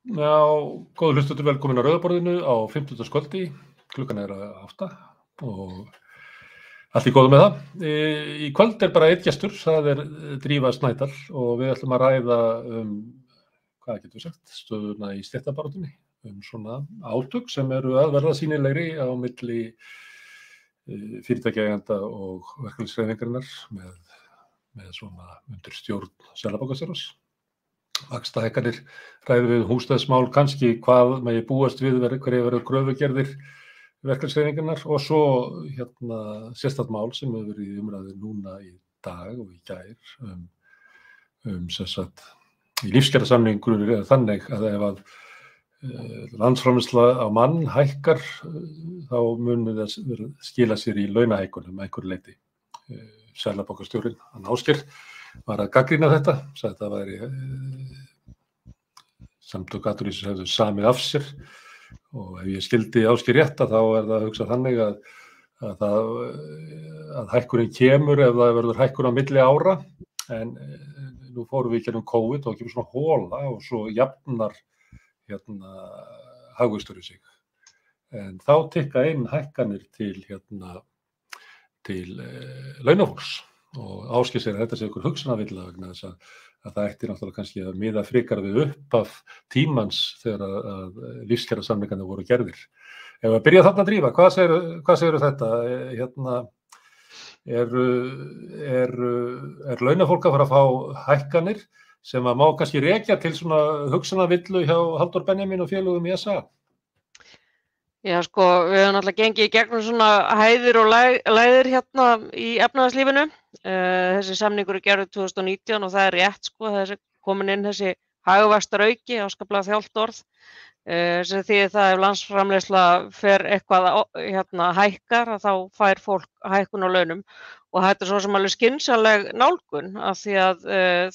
Já, góður hlustendur, velkomin að Rauða borðinu á fimmtudagskvöldi. Klukkan er 8 og allt í góðu með það. Í kvöld er bara einn gestur, það er Drífa Snædal og við ætlum að ræða hvað getum við sagt, stöðuna í stéttabaráttunni, svona átök sem eru að verða sýnilegri á milli fyrirtækjaeigenda og verkalýðshreyfingarinnar með svona undir stjórn seðlabankastjórans. Vaxtahækkanir, ræðum við húsnæðismál, kannski hvað megi búast við hverjir verður kröfugerðir verkalýðshreyfingarinnar og svo sérstakt mál sem hefur verið í umræðu núna í dag og í gær sem sagt í lífskjarasamningur er þannig að ef að landsframleiðsla á mann hækkar þá muni það skila sér í launahækkunum að einhverju leyti. Seðlabankastjórinn, hann Ásgeir, var að gagnrýna þetta, sagði að það væri samtök atvinnulífsins hefðu samið af sér og ef ég skildi Ásgeir rétt þá er það að hugsa þannig að hækkunin kemur ef það verður hækkun á milli ára en nú fórum við í gegnum COVID og kemur svona hóla og svo jafnar hagvöxtur í sig. En þá tikka inn hækkanir til launafólks. Og Ásgeir segir að þetta sé einhver hugsunarvilla vegna þess að það ætti náttúrulega kannski að miða frekar við upphaf tímans þegar að lífskjarasamningarnir voru gerðir. Ef að byrja þarna að Drífa, hvað segirðu þetta? Er launafólk að fara að fá hækkanir sem að má kannski rekja til svona hugsunarvillu hjá Halldór Benjamín og félögum í SA? Já, sko, við höfum náttúrulega gengið í gegnum svona hæðir og lægðir hérna í efnahagslífinu. Þessi samningur er gerður 2019 og það er rétt, sko, þessi komin inn þessi hagvaxtarauki, áskaplega þjált orð. Sem þýðir það ef landsframleiðsla fer eitthvað hækkar þá fær fólk hækkun á launum og þetta er svo sem alveg skynsamleg nálgun af því að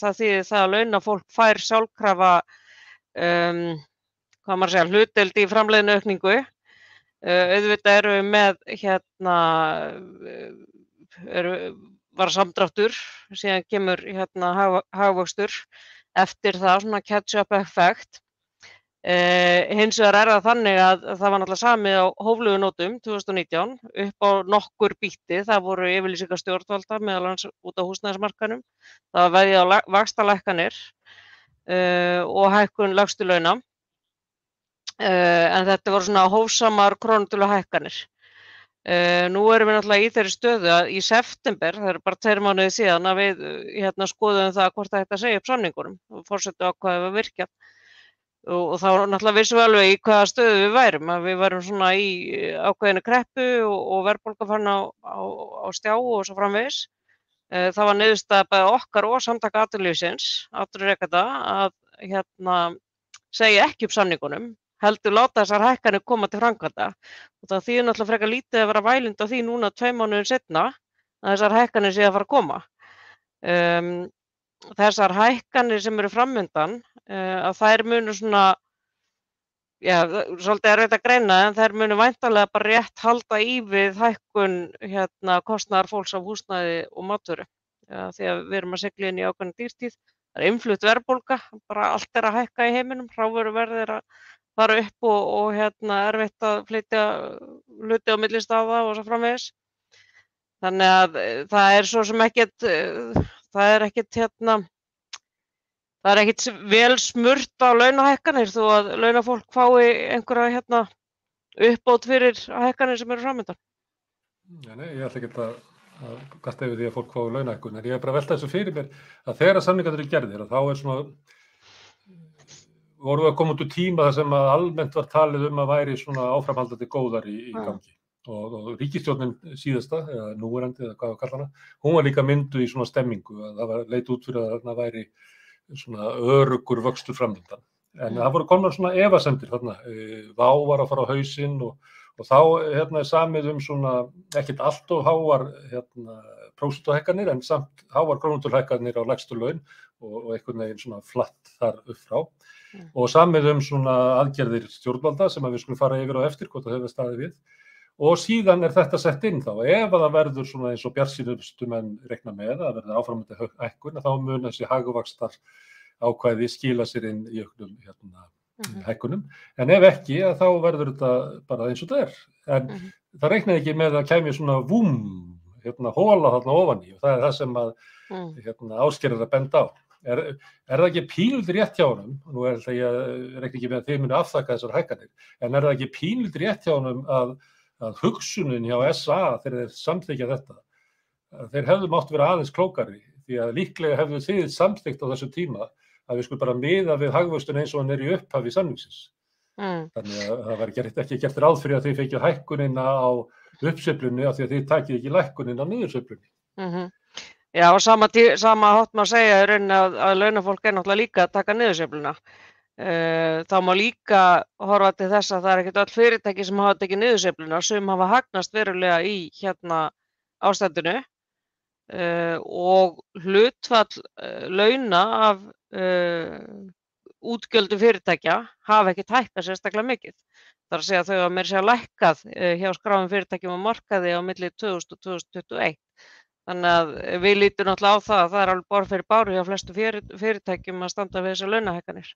það þýðir það að launafólk fær sjálfkrafa hlutdeild í framleiðnu aukningu. Auðvitað eru við með var samdráttur, síðan kemur hagvöxtur eftir það, svona catch-up effekt. Hins vegar er það þannig að það var náttúrulega samið á hóflegu nótum 2019 upp á nokkur býtti, það voru yfirlýsingar stjórnvalda meðal annars út á húsnæðismarkaðnum, það var veðjað á vaxtalækkanir og hækkun lægstu launa. En þetta voru svona hófsamar krónutölu hækkanir. Nú erum við náttúrulega í þeirri stöðu að í september, það eru bara 2 mánuðir síðan að við skoðum það hvort það ætti að segja upp samningunum og forsetu ákvæðið var virkjað. Og þá náttúrulega vissum við alveg í hvaða stöðu við værum, að við værum svona í ákveðinu kreppu og verðbólga farin á stjá og svo framvegis. Það var niðurstaða bæði okkar og samtaka atvinnulífsins, atvinnurekenda, að segja ekki upp samningunum, heldur láta þessar hækkanir koma til framkvæmda. Og það þýðir náttúrulega frekar lítið að vera vælind á því núna 2 mánuðum seinna að þessar hækkanir séu að fara að koma. Þessar hækkanir sem eru framundan, að þær munu svona, svolítið erfitt að greina, en þær munu væntanlega bara rétt halda í við hækkun kostnaðar fólks af húsnæði og matvöru. Því að við erum að sigla inn í ákveðna dýrtíð. Það er innflutt verðbólga, bara allt er að hækka í heiminum, hrávöruverð er að fara upp og erfitt að flytja hluti á milli staða og svo framvegis. Þannig að það er svo sem ekkert, það er ekkert vel smurt á launahækkanir þó að launafólk fái einhverja uppbót fyrir hækkanir sem eru framundan. Nei, ég ætla ekki að kasta yfir því að fólk fái launahækkun, en ég er bara að velta þessu fyrir mér að þegar samningarnir eru gerðir þá er svona voru að koma út úr tíma þar sem að almennt var talið að væri svona áframhaldandi góðar í gangi. Og ríkisstjórnin síðasta, eða núverandi, eða hvað við kalla hana, hún var líka mynduð í svona stemmingu, að það leit út fyrir að þarna væri svona öruggur vöxtur framundan. En það voru komnar svona efasemdir þarna, Vá var að fara á hausinn og þá er samið svona ekkert allt of háar prósentuhækkanir en samt háar krónutöluhækkanir á lægstu laun og einhvern veginn svona flatt þar upp frá. Og samið svona aðgerðir stjórnvalda sem við skulum fara yfir á eftir hvort það hefur staðið við. Og síðan er þetta sett inn þá. Ef það verður svona eins og bjartsýnustu menn reikna með að verður áframhaldandi hækkun, þá mun þessi hagvaxtar ákvæði skila sér inn í auknum hækkunum, en ef ekki, þá verður þetta bara eins og það er. En það reiknaði ekki með að kæmi svona hóla þarna ofan í, og það er það sem að Ásgeir að benda á. Er það ekki pínulítið rétt hjá honum, nú það ég reikna ekki með að þið muni afþakka þessar hækkanir, en er það ekki pínulítið rétt hjá honum að hugsunin hjá SA þegar þeir samþykkja þetta, þeir hefðu mátt vera aðeins klókari, því að líklega hefðu þið samþykkt á þessu tíma að við skulum bara miða við hagvöxtun eins og hann í upphafi samningsins. Þannig að það var ekki gert ráð fyrir að þið fengið hækkunina á uppsveiflunni af því að þið takið ekki lækkunina á niðursveiflunni. Já, og sama hátt maður segja í rauninni að launafólk náttúrulega líka að taka niðursveifluna. Þá má líka horfa til þess að það er ekkert öll fyrirtæki sem hafa tekið niðursveifluna, sem hafa hagnast verulega í ástandinu, og hlutfall launa af útgjöldum fyrirtækja hafa ekkert hækkað sérstaklega mikið. Það er að segja að þau hafa meira að segja lækkað hjá skráðum fyrirtækjum á markaði á milli 2000 og 2021. Þannig að við lítum náttúrulega á það að það er alveg borð fyrir báru hjá flestu fyrirtækjum að standa við þessar launahækkanir.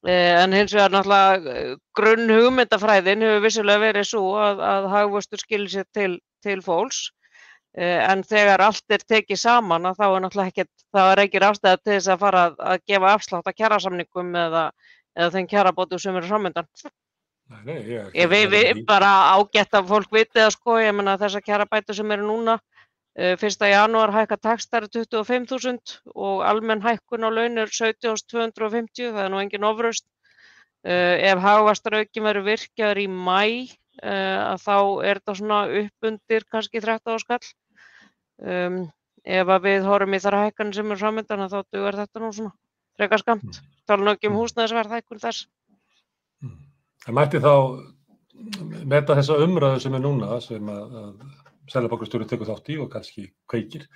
En hins vegar náttúrulega grunnhugmyndafræðin hefur vissulega verið svo að hagvöxtur skilir sér til fólks, en þegar allt er tekið saman þá er náttúrulega ekkert, það er ekki ástæða til þess að fara að gefa afslátt af kjarasamningum eða þeim kjarabótum sem eru framöndan. Við bara ágætt að fólk viti að ég meina þessar kjarabætur sem eru núna, 1. janúar hækka taxtar 25.000 og almenn hækkun á laun 17.250, það er nú engin ofraust. Ef hagvaxtaraukin verður virkjaður í maí, þá er þetta svona upp undir kannski 13 skall. Ef að við horfum í þær hækkanir sem eru framöndan, þá dugar þetta nú svona frekar skammt. Tala nú ekki húsnæðisverð hækkun þess. Það mætti þá meta þessa umræðu sem núna, sem að Seðlabankastjóri tekur þátt í og kannski kveikir,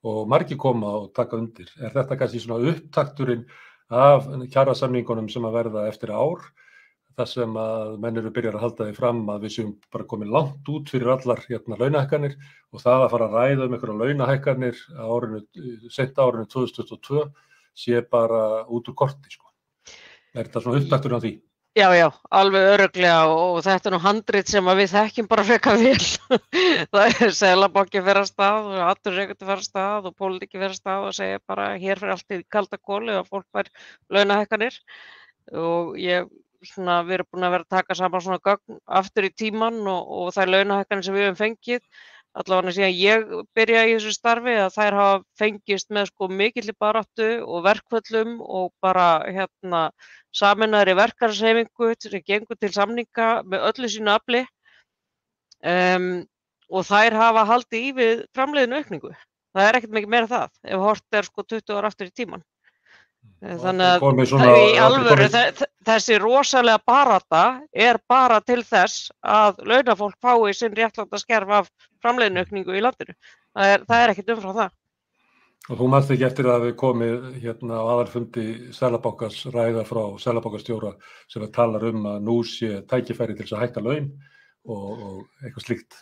og margir koma og taka undir. Er þetta kannski svona upptakturinn af kjarasamningunum sem að verða eftir ár, þar sem að menn eru byrjar að halda því fram að við séum bara komin langt út fyrir allar launahækkanir, og það að fara að ræða einhverja launahækkanir seinna árinu 2022 sé bara út úr korti, sko. Er þetta svona upptakturinn á því? Já, alveg örugglega, og þetta er nú handrit sem við þekkjum bara frekar vel. Það er Seðlabankinn fer af stað og atvinnurekendur fer af stað og pólitíkin fer af stað og segja bara hér fer allt í kalda koli og fólk fær launahækkanir. Og við erum búin að vera að taka saman svona gögn aftur í tímann og þær launahækkanir sem við höfum fengið, allavega síðan ég byrjaði í þessu starfi, að þær hafa fengist með mikilli baráttu og verkföllum og bara sameinaðri verkalýðshreyfingu sem gengur til samninga með öllu sínu afli, og þær hafa haldið í við framleiðinu aukningu. Það er ekkert mikið meira það ef hort er 20 ára aftur í tímann. Þannig að í alvöru þessi rosalega barátta er bara til þess að launafólk fái sinn réttláta skerf af framleiðinu aukningu í landinu. Það er ekkert umfram það. Og þú manst ekki eftir að við komið á aðalfundi Seðlabankans ræða frá Seðlabankastjóra sem talar að nú sé tækifæri til þess að hækka laun og eitthvað slíkt.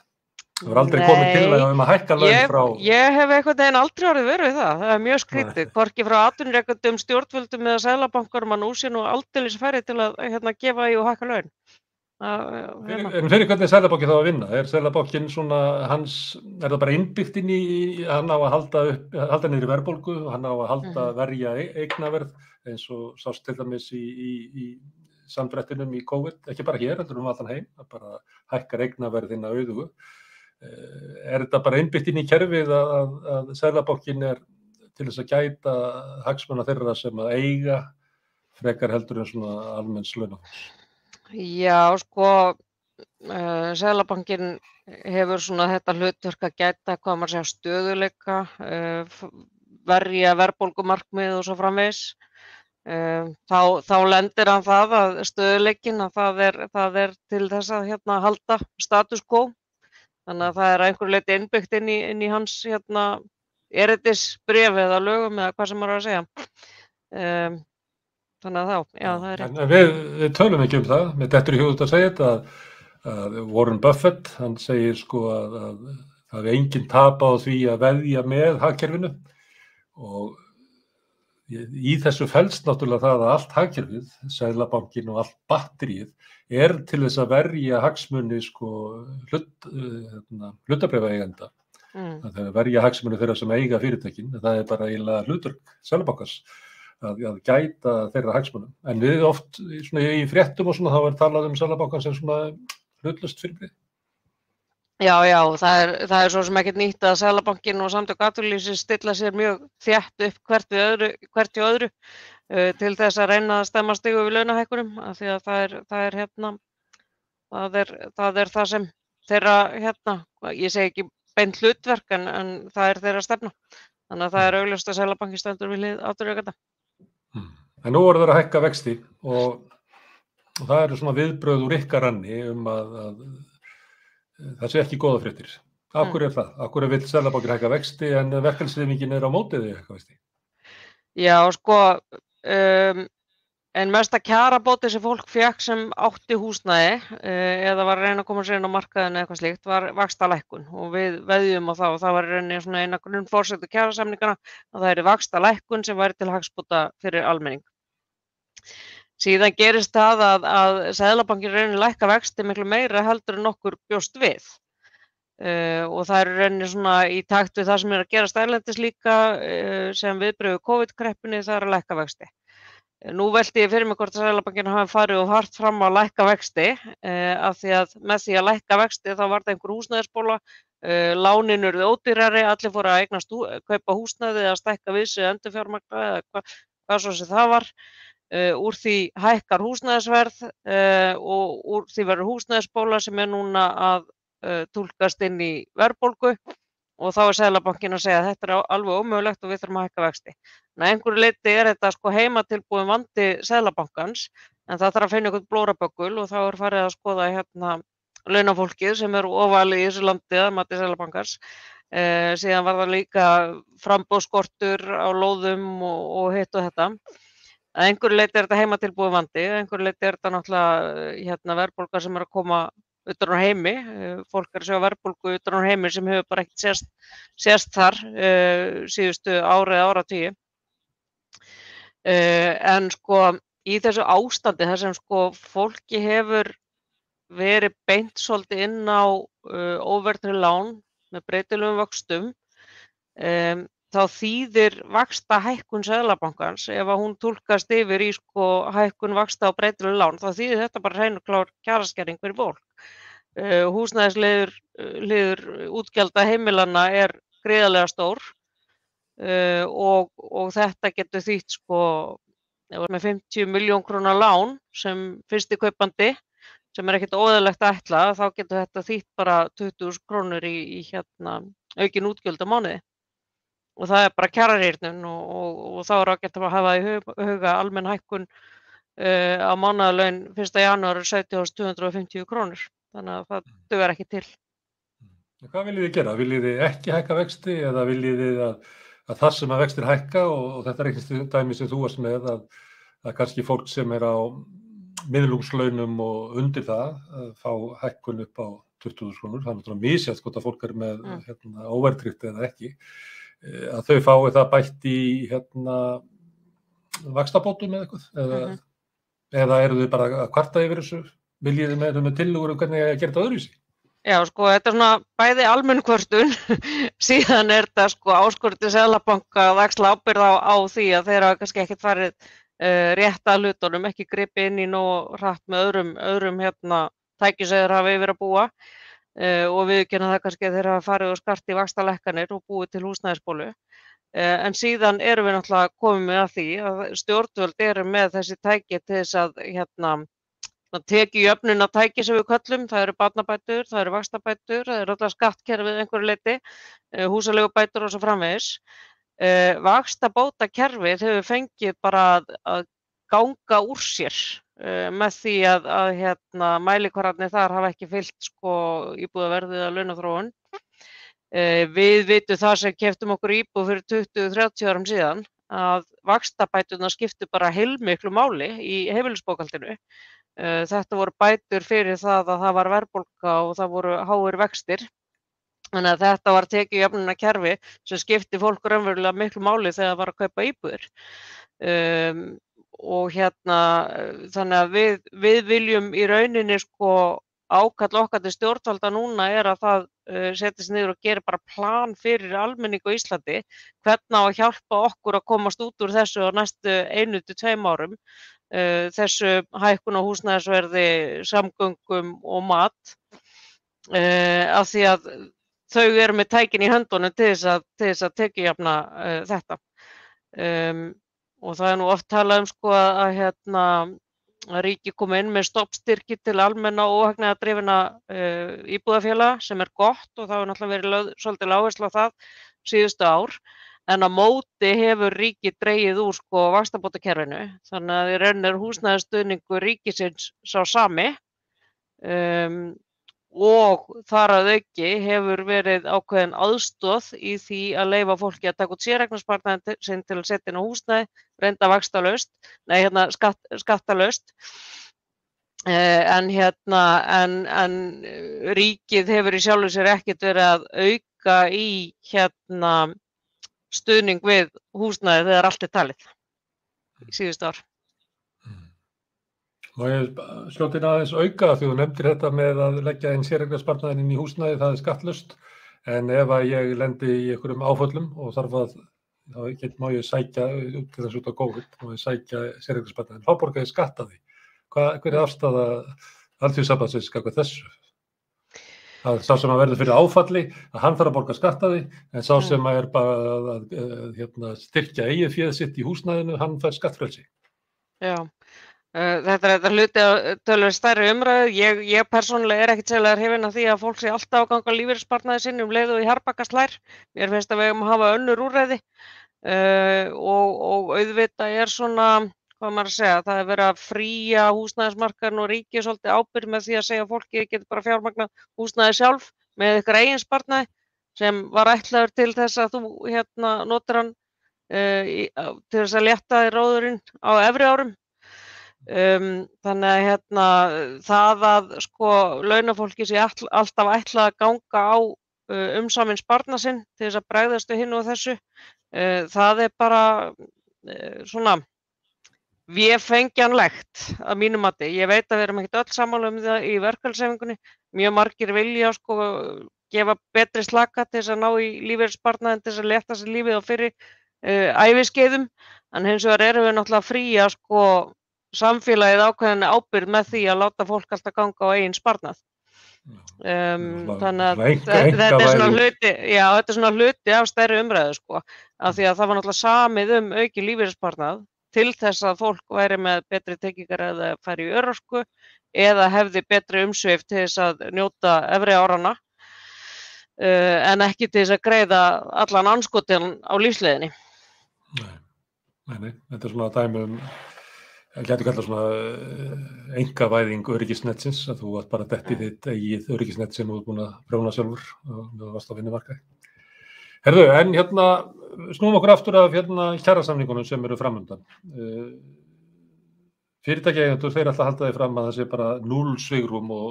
Það var aldrei komið til að hækka laun frá... Ég hef einhvern veginn aldrei orðið verið við það. Það er mjög skrítið. Hvorki frá atvinnurekendum, stjórnvöldum eða Seðlabankanum að nú sé nú aldeilis færi til að gefa í og hækka laun. En fyrir hvernig er Seðlabankinn þá að vinna? Er Seðlabankinn svona er það bara innbyggt inn í, hann á að halda niður í verðbólgu, hann á að verja eignaverð eins og sást til dæmis í samdrættinum í COVID, ekki bara hér, heldur allan heim, að bara hækkar eignaverð inn að auðugu. Er þetta bara innbyggt inn í kerfið að Seðlabankinn er til þess að gæta hagsmuna þeirra sem að eiga frekar heldur en svona almenns launafólks? Já, Seðlabankinn hefur svona þetta hlutverk að gæta hvað maður segja stöðuleika, verja verðbólgumarkmið og svo framvegis. Þá lendir hann það að stöðuleikinn að það er til þess að halda status quo. Þannig að það er að einhverju leyti innbyggt inn í hans erindisbréf eða lögum eða hvað sem maður er að segja. Þannig að það er rétt. Við tölum ekki það. Mér dettur í hug að segja þetta að Warren Buffett, hann segir að það er engin tap á því að veðja með hagkerfinu, og í þessu felst náttúrulega það að allt hagkerfið, Seðlabankinn og allt batteríið til þess að verja hagsmuni hlutabréfaeigenda. Það er að verja hagsmuni þeirra sem eiga fyrirtækin. Það er bara eiginlega hlutverk Seðlabankans að gæta þeirra hagsmunum. En við oft í fréttum og svona þá talað Seðlabankan sem svona hlutlaust fyrirbrigði. Já, það er svo sem ekkert nýtt að Seðlabankinn og Samtök atvinnulífsins stilla sér mjög þétt upp hvert í öðru til þess að reyna að stemma stigu við launahækkunum, af því að það er það sem þeirra, ég segi ekki beint hlutverk, en það er þeirra stefna. Þannig að það er augljóst að Seðlabankinn stendur við hlið atvinnurekenda. En nú voru þeir að hækka vexti og það eru svona viðbrögð úr ykkar ranni að það sé ekki góða fréttir. Af hverju er það? Af hverju vill Seðlabankinn hækka vexti en verkalýðshreyfingin á móti því hækka vexti? Já, en mesta kjarabóti sem fólk fékk sem átti húsnæði eða var að reyna að koma sér inn á markaðinu eða eitthvað slíkt var vaxtalækkun og við veðjum á það og það var reyni svona eina grunnforsendu kjarasamningana að það vaxtalækkun sem væri til hagsbóta fyrir almenning. Síðan gerist það að Seðlabankinn reynir lækka vexti miklu meira heldur en okkur bjóst við og það reynir svona í takt við það sem að gerast erlendis líka sem viðbrögð við COVID-kreppunni, það að lækka vexti. Nú velti ég fyrir mig hvort að Seðlabankinn hafi farið of hart fram að lækka vexti af því að með því að lækka vexti þá var það einhver húsnæðisbóla, lánin urðu ódýrari, allir fóru að kaupa húsnæði eða stækka við sig endurfjármagna eða hvað svo sem það var. Úr því hækkar húsnæðisverð og úr því verður húsnæðisbóla sem núna að túlkast inn í verðbólgu og þá Seðlabankinn að segja að þetta er alveg ómögulegt og við þurfum að hækka vexti. En að einhverju leyti þetta heimatilbúin vandi Seðlabankans en það þarf að finna einhvern blóraböggul og þá farið að skoða launafólkið sem ofalið í þessu landi að mati Seðlabankans. Síðan var það líka framboðsskortur á lóðum og hitt og þetta. Að einhverju leyti þetta heimatilbúin vandi, að einhverju leyti þetta náttúrulega verðbólga sem að koma utan á heimi, fólk að sjá verðbólgu utan á heimi sem hefur bara ekkert sést þar síðustu ári eða áratugi. En í þessu ástandi þar sem fólki hefur verið beint svolítið inn á óverðtryggð lán með breytilegum vöxtum, þá þýðir vaxtahækkun Seðlabankans ef að hún túlkast yfir í hækkun vaxta á breytilegu lán, þá þýðir þetta bara hrein og klár kjaraskerðing fyrir fólk. Húsnæðisliður útgjalda heimilanna er gríðarlega stór og þetta getur þýtt með 50 milljón króna lán sem fyrsti kaupandi sem ekkert óeðlilegt að ætla, þá getur þetta þýtt bara 20.000 krónur í aukin útgjöld á mánuði. Og það er bara kjararýrnun og þá er ágætt að hafa í huga almenn hækkun á mánaðarlaun 1. janúar 17.250 krónur. Þannig að það dugar ekki til. Hvað viljið þið gera? Viljið þið ekki hækka vexti eða viljið þið að það sem að vextir hækka og þetta er ekki dæmi sem þú varst með að kannski fólk sem er á miðlungslaunum og undir það að fá hækkun upp á 20.000 krónur. Það er náttúrulega misjafnt hvort að fólk er með óverðtryggt eða ekki. Að þau fái það bætt í vaxtabótum eða eitthvað eða eru þau bara að kvarta yfir þessu? Viljið þið með tillögur hvernig að gera þetta öðruvísi? Já, þetta er svona bæði almenn kvörtun, síðan er þetta áskorun til Seðlabanka að axla ábyrgð á því að þeir hafa kannski ekkert farið rétt að hlutunum, ekki gripið inn í nógu hratt með öðrum tækjum sem þeir hafa yfir að búa. Og viðurkenna það kannski að þeir hafa farið og skart í vaxtalækkanir og búið til húsnæðisbólu. En síðan erum við náttúrulega komið að því að stjórnvöld eru með þessi tæki til þess að tekjujöfnunartæki sem við köllum, það eru barnabætur, það eru vaxtabætur, það eru alltaf skattkerfið einhverju leyti, húsaleigubætur og svo framvegis. Vaxtabótakerfið hefur fengið bara að ganga úr sér með því að mælikvarðarnir þar hafa ekki fylgt íbúðaverðið að launaþróun. Við vitum það sem keyptum okkur íbúð fyrir 20-30 árum síðan að vaxtabæturnar skiptu bara heilmiklu máli í heimilisbókhaldinu. Þetta voru bætur fyrir það að það var verðbólga og það voru háir vextir Þannig að þetta var tekjujöfnunarkerfi sem skipti fólk raunverulega miklu máli þegar það var að kaupa íbúðir. Og þannig að við viljum í rauninni sko ákall okkar til stjórnvalda núna að það setjast niður og geri bara plan fyrir almenning á Íslandi, hvernig á að hjálpa okkur að komast út úr þessu á næstu 1 til 2 árum, þessu hækkun á húsnæðisverði, samgöngum og mat, af því að þau eru með tækin í höndunum til þess að tekjujafna þetta. Og það nú oft talað sko að ríki koma inn með stoppstyrki til almenna óhagnaðardrifinna íbúðafélaga sem gott og það hefur náttúrulega verið svolítil áhersla á það síðustu ár, en á móti hefur ríkið dregið úr sko vaxtabótakerfinu, þannig að í rauninni húsnæðisstuðningur ríkisins sá sami, og þar að auki hefur verið ákveðin aðstoð í því að leyfa fólki að taka út séreignarsparnaðinn sinn til að setja inn á húsnæði, reynda skattalaust, en ríkið hefur í sjálfu sér ekkert verið að auka í stuðning við húsnæði þegar allt talið í síðustu ár. Og ég skjóti aðeins auka því þú nefndir þetta með að leggja inn séreignarsparnaðinn inn í húsnæði, það skattlaust, en ef að ég lendi í einhverjum áföllum og þarf að, þá má ég sækja, til þess út á COVID, má ég sækja séreignarsparnaðinn, þá borga ég skatt af því. Hver afstaða Alþýðusambandsins gagnvart þessu? Að sá sem að verður fyrir áfalli, að hann þarf að borga skatt af því, en sá sem að bara að styrkja eigið féð sitt í húsnæðinu, hann fær skattfrelsi. Já. Þetta hluti af töluvert stærri umræðu. Ég persónulega ekkert sérlega hrifin af því að fólk sé alltaf að ganga lífeyrissparnaði sinn leið og í harðbakka slær. Mér finnst að við eigum að hafa önnur úrræði og auðvitað svona, hvað maður að segja, það verið að fría húsnæðismarkaðinn og ríkið svolítið ábyrgð með því að segja að fólki getur bara fjármagnað húsnæði sjálf með ykkur eigin sparnaði sem var ætlaður til þess að þú notar hann til þess að létta þér róðurinn á efri árum. Þannig að það að sko launafólki sé alltaf ætlað að ganga á umsaminn sparnað sinn til þess að bregðast við hinu og þessu, það bara svona véfengjanlegt að mínu mati. Ég veit að við erum ekkert öll sammála það í verkalýðshreyfingunni, mjög margir vilja sko gefa betri slaka til þess að ná í lífeyrissparnaðinn til þess að létta sér lífið á fyrri æviskeiðum, en hins vegar erum við náttúrulega fría sko samfélagið ákveðin ábyrgð með því að láta fólk alltaf ganga á eigin sparnað. Þannig að þetta svona hluti af stærri umræðu sko, af því að það var náttúrulega samið aukið lífeyrissparnað til þess að fólk væri með betri tryggingar eða færi í örorku eða hefði betri umsvif til þess að njóta efri áranna, en ekki til þess að greiða allan andskotinn á lífsleiðinni. Nei, þetta svona dæmi það gæti kallað svona einkavæðing öryggisnetsins, að þú varst bara dett í þitt eigið öryggisnett sem þú ert búin að prjóna sjálfur og þú varst á vinnumarkaði. Herðu, en snúum okkur aftur af kjarasamningunum sem eru framundan. Fyrirtækjaeigendur, þeir alltaf halda því fram að það sé bara 0 svigrúm og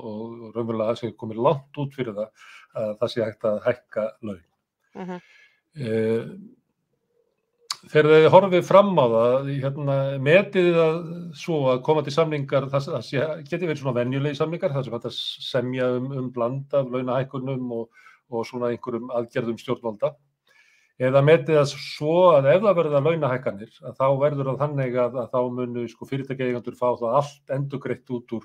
raunverulega það sé komið langt út fyrir það að það sé hægt að hækka laun. Þegar þið horfið fram á það, metið þið það svo að koma til samningar, það geti verið svona venjulegi samningar, það sem hægt að semja bland af launahækkunum og svona einhverjum aðgerðum stjórnvalda, eða metið það svo að ef það verða launahækkanir, að þá verður það þannig að þá munu sko fyrirtækjaeigendur fá það allt endurgreitt út úr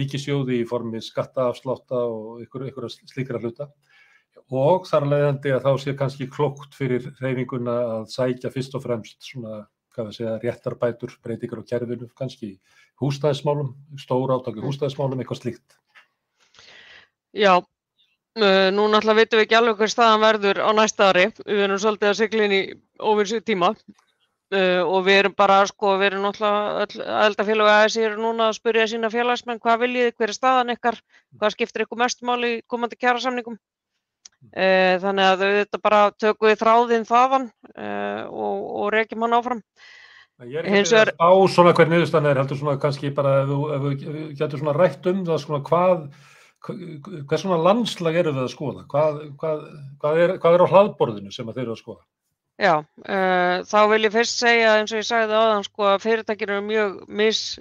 ríkissjóði í formi skattaafslátta og einhverja slíkra hluta. Og þar leiðandi að þá sé kannski klókt fyrir hreyfinguna að sækja fyrst og fremst svona, réttarbætur, breytingar á kerfinu, kannski húsnæðismálum, stórátaki húsnæðismálum, eitthvað slíkt. Já, nú náttúrulega vitum við ekki alveg hver staðan verður á næsta ári. Við erum svolítið að sigla inn í óvissu tíma og við erum bara, sko, við erum náttúrulega öll aðildarfélög ASÍ eru núna að spyrja sína félagsmenn hvað viljið, hver staðan ykkar, hvað skiptir ykkur mestu máli í komandi kjarasamningum. Þannig að þetta bara tökum við þráðinn þaðan og rekjum hann áfram. Ég er ekki á svona hver niðurstaðan heldur svona kannski bara ef þú getur svona rætt það svona hvað Hvers svona landslag eru við að skoða? Hvað er á hlaðborðinu sem að þeir eru að skoða? Já, þá vil ég fyrst segja eins og ég sagði áðan sko að fyrirtækin eru mjög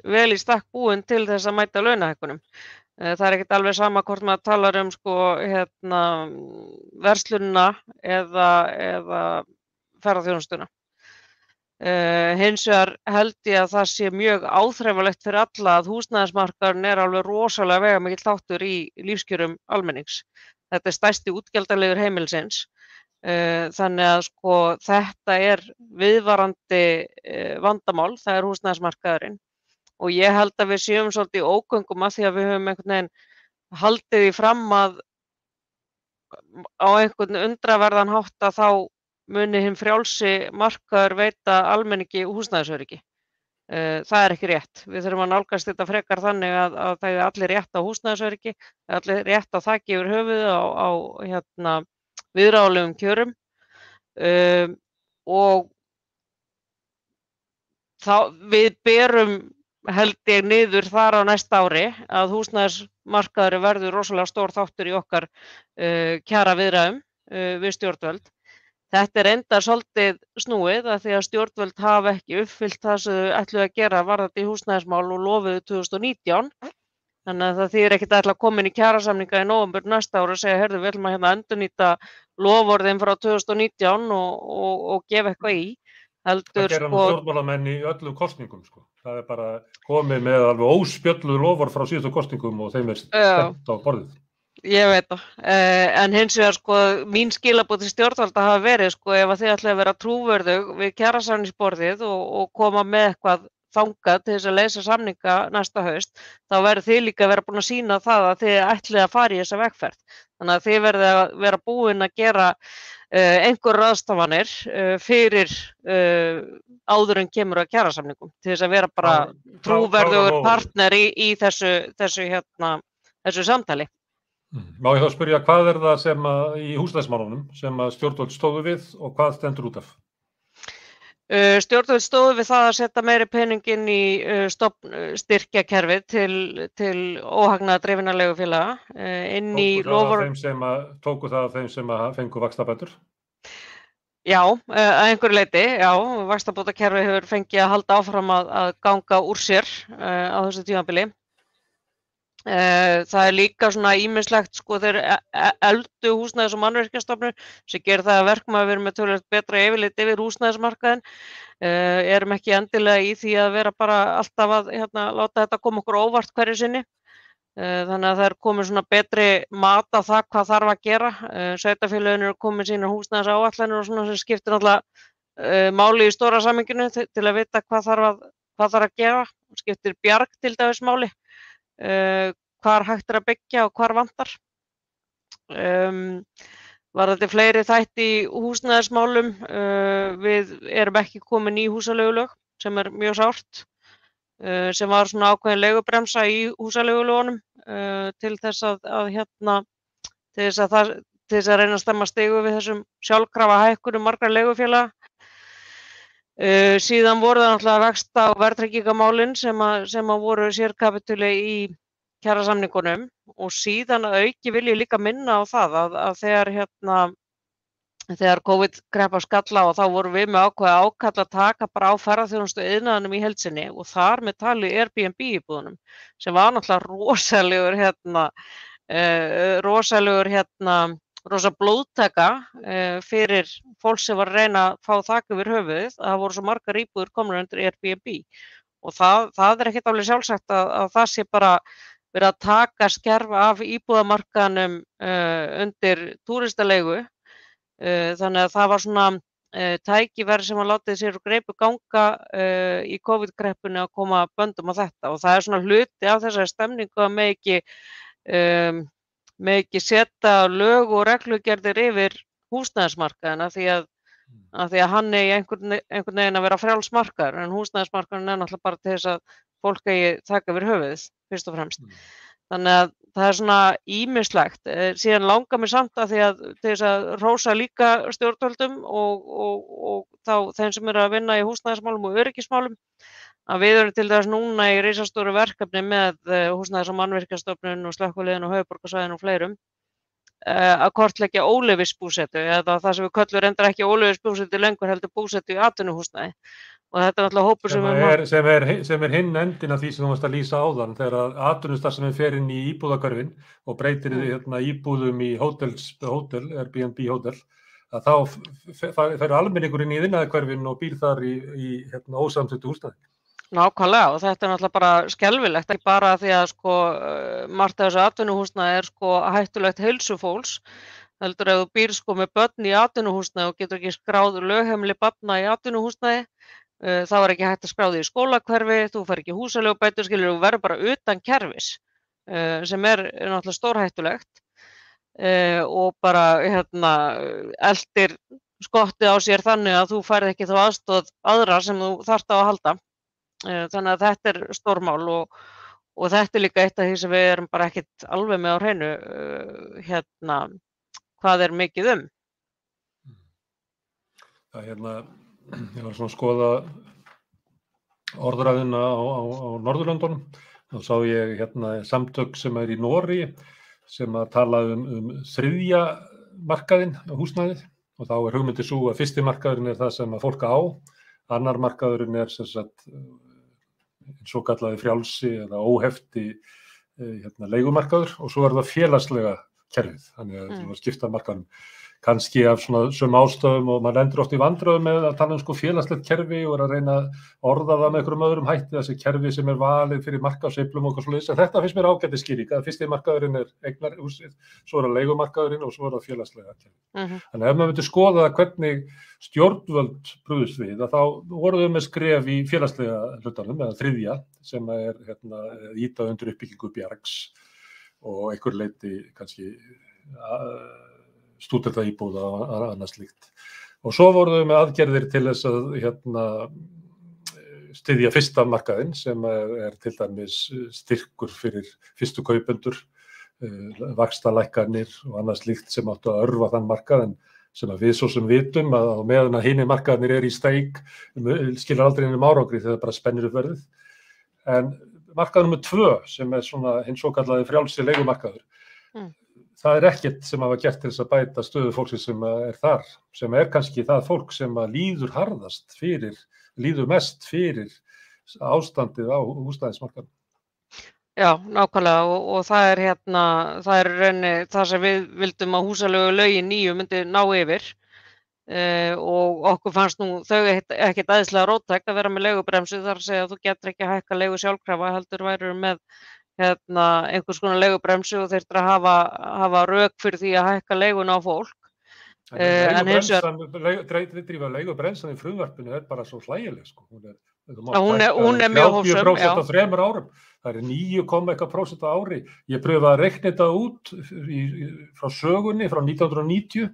vel í stakk búin til þess að mæta launahækkunum. Það er ekkert alveg sama hvort maður talar sko verslunina eða ferðaþjónustuna. Hins vegar held ég að það sé mjög áþreifalegt fyrir alla að húsnæðismarkaðurinn er alveg rosalega veigamikil þáttur í lífskjörum almennings. Þetta er stærsti útgjaldaliður heimilisins. Þannig að sko þetta er viðvarandi vandamál, það er húsnæðismarkaðurinn og ég held að við séum svolítið í ógöngum að því að við höfum einhvern veginn haldið því fram að á einhvern undraverðan hátt að þá muni hinn frjálsi markaður veita almenningi húsnæðisöryggi. Það er ekki rétt. Við þurfum að nálgast þetta frekar þannig að það er allir rétt á húsnæðisöryggi, allir rétt á þaki yfir höfuðið á viðráðanlegum kjörum og við berum held ég niður þar á næsta ári að húsnæðismarkaður verður rosalega stór þáttur í okkar kjaraviðræðum við stjórnvöld. Þetta er enda svolítið snúið að því að stjórnvöld hafa ekki uppfyllt það sem þau ætluðu að gera varðandi húsnæðismál og lofuðu 2019. Þannig að það þýðir ekkert að ætla að koma inn í kjarasamninga í nóvember næsta ári og segja, heyrðu, við ætlum að endurnýta loforðin frá 2019 og gefa eitthvað í. Það gera nú stjórnmálamenn í öllum kosningum, sko. Það er bara komið með alveg óspjölluð loforð frá síðustu kosningum og þeim er stemt á borðið. Ég veit það, en hins vegar sko mín skilaboð til stjórnvalda hafa verið sko ef að þið ætlaði að vera trúverðug við kjarasamningsborðið og koma með eitthvað þangað til þess að leysa samninga næsta haust, þá verður þið líka vera búin að sýna það að þið ætlið að fara í þessa vegferð. Þannig að þið verðið að vera búin að gera einhver ráðstafanir fyrir áður en kemur að kjarasamningum til þess að vera bara trúverðugur partner í þessu samtali. Má ég þá spyrja, hvað er það sem í húsnæðismálunum sem að stjórnvöld stóðu við og hvað stendur út af? Stjórnvöld stóðu við það að setja meiri pening inn í styrkjakerfið til óhagnaðardrifinna leigufélaga inn í loforð. Tóku það af þeim sem fengu vaxtabætur? Já, að einhverju leyti, já, vaxtabótakerfið hefur fengið að halda áfram að ganga úr sér á þessu tímabili. Það er líka svona ýmislegt sko þeir eldu húsnæðis- og mannvirkjastofnun sem gerir það að verkum að við erum með töluvert betra yfirlit yfir húsnæðismarkaðinn, erum ekki endilega í því að vera bara alltaf að láta þetta koma okkur óvart hverju sinni. Þannig að það er komið svona betri mat á það hvað þarf að gera. Sveitarfélögin eru komið sínar húsnæðisáætlanir og svona sem skiptir náttúrulega máli í stóra samhenginu til að vita hvað þarf að gera. Skiptir bjarg til dæmis máli. Hvar hægt er að byggja og hvar vantar. Varðandi fleiri þætti í húsnæðismálum, við erum ekki komin í húsaleigulög sem er mjög sárt, sem var svona ákveðin leigubremsa í húsaleigulögunum til þess að reyna að stemma stigu við þessum sjálfkrafa hækkunum margra leigufélaga. Síðan voru það náttúrulega vaxta- og verðtryggingamálin sem að voru sérkapítuli í kjarasamningunum og síðan að auki vil ég líka minna á það að þegar COVID-kreppa skalla og þá vorum við með ákall að taka bara á ferðaþjónustu iðnaðinum í heild sinni og þar með talið Airbnb íbúðunum sem var náttúrulega rosa blóðtaka fyrir fólk sem var að reyna að fá þak yfir höfuðið, að það voru svo margar íbúðir komnar undir Airbnb og það er ekkert alveg sjálfsagt að það sé bara verið að taka skerf af íbúðamarkaðnum undir túristaleigu, þannig að það var svona tækifæri sem að látið sér og greipu ganga í COVID-kreppunni að koma böndum á þetta og það er svona hluti af þessari stemningu að með ekki setja lög og reglugerðir yfir húsnæðismarkaðinn af því að hann er einhvern veginn að vera frjáls markaður en húsnæðismarkaðurinn er náttúrulega bara til þess að fólk eigi þak yfir höfuðið fyrst og fremst. Þannig að það er svona ýmislegt. Síðan langar mér samt að því að til þess að hrósa líka stjórnvöldum og þá þeim sem eru að vinna í húsnæðismálum og öryggismálum að við erum til dæmis núna í risastóru verkefni með Húsnæðis- og mannvirkjastofnun og Slökkviliðinu og höfuðborgarsvæðinu og fleirum að kortleggja óleyfisbúsetu eða það sem við köllum reyndar ekki óleyfisbúsetu lengur heldur búsetu í atvinnuhúsnæði og þetta er náttúrulega hópur sem er hinn endin af því sem þú varst að lýsa áðan þegar atvinnustarfsemi fer inn í íbúðahverfin og breytir íbúðum í hótel, Airbnb hótel að þá fer almenningur inn í iðnaðarhverfin og býr þar í ósamsettu húsnæði. Nákvæmlega og þetta er náttúrulega bara skelfilegt, ekki bara því að margt af þessu atvinnuhúsnæði er hættulegt heilsu fólks, heldur ef þú býr með börn í atvinnuhúsnæði og getur ekki skráð lögheimili barna í atvinnuhúsnæði, þá er ekki hægt að skráð í skólahverfi, þú fær ekki húsaleigubætur, skilur, þú verður bara utan kerfis, sem er náttúrulega stórhættulegt og bara eltir skottið á sér þannig að þú færð ekki þá aðstoð aðra sem þú þarft á að halda. Þannig að þetta er stórmál og þetta er líka eitt af því sem við erum bara ekkert alveg með á hreinu hvað er mikið ég var svona að skoða orðræðuna á Norðurlöndunum þá sá ég samtök sem er í Noregi sem að tala þriðja markaðinn húsnæðið og þá er hugmyndin sú að fyrsti markaðurinn er það sem að fólk á, annar markaðurinn er sem sagt svokallaði frjálsi eða óhefti leigumarkaður og svo er það félagslega kerfið, þannig að það skipta markaðum kannski af svona sömu ástöðum og maður lendir oft í vandræðum með að tala félagslegt kerfi og er að reyna að orða það með einhverjum öðrum hætti, þessi kerfi sem er valið fyrir markaðssveiflum og eitthvað svoleiðis. Þetta finnst mér ágætis skýring að fyrsti markaðurinn er eignarhúsið, svo er það leigumarkaðurinn og svo er það félagslega kerfi. Þannig ef maður myndi skoða hvernig stjórnvöld brugðust við, að þá voru þau með skref í félagslega hlutanum, eða þriðja, sem er ýta undir uppbyggingu bjargs og einhver leyti kannski stúdentaíbúða og annað slíkt. Og svo voru þau með aðgerðir til þess að styðja fyrsta markaðinn sem er til dæmis styrkur fyrir fyrstu kaupendur, vaxtalækkanir og annað slíkt sem áttu að örva þann markað en sem að við svo sem vitum að á meðan að hinir markaðnir er í steik, skilar aldrei einum árangri þegar það bara spennir upp verðið. En markaður nummer 2 sem er svona hinn svokallaði frjálsi leigumarkaður, það er ekkert sem hafa gert til þess að bæta stöðu fólksins sem er þar, sem er kannski það fólk sem líður harðast líður mest fyrir ástandið á húsnæðismarkaðnum. Já, nákvæmlega og það er það er rauninni það sem við vildum að húsaleigulögin nýju myndi ná yfir og okkur fannst nú þau ekkert æðislega róttækt að vera með leigubremsu þar að segja að þú getur ekki að hækka leigu sjálfkrafa heldur værirðu með einhvers konar leigubremsu og þurftir að hafa rök fyrir því að hækka leiguna á fólk. En hins vegar leigubremsan í frumvarpinu er bara svo hlægileg sko. Hún er mjög hófsöm, 10% á 3 árum. Það er 9,1% á ári. Ég pröfaði að reikna þetta út frá sögunni frá 1990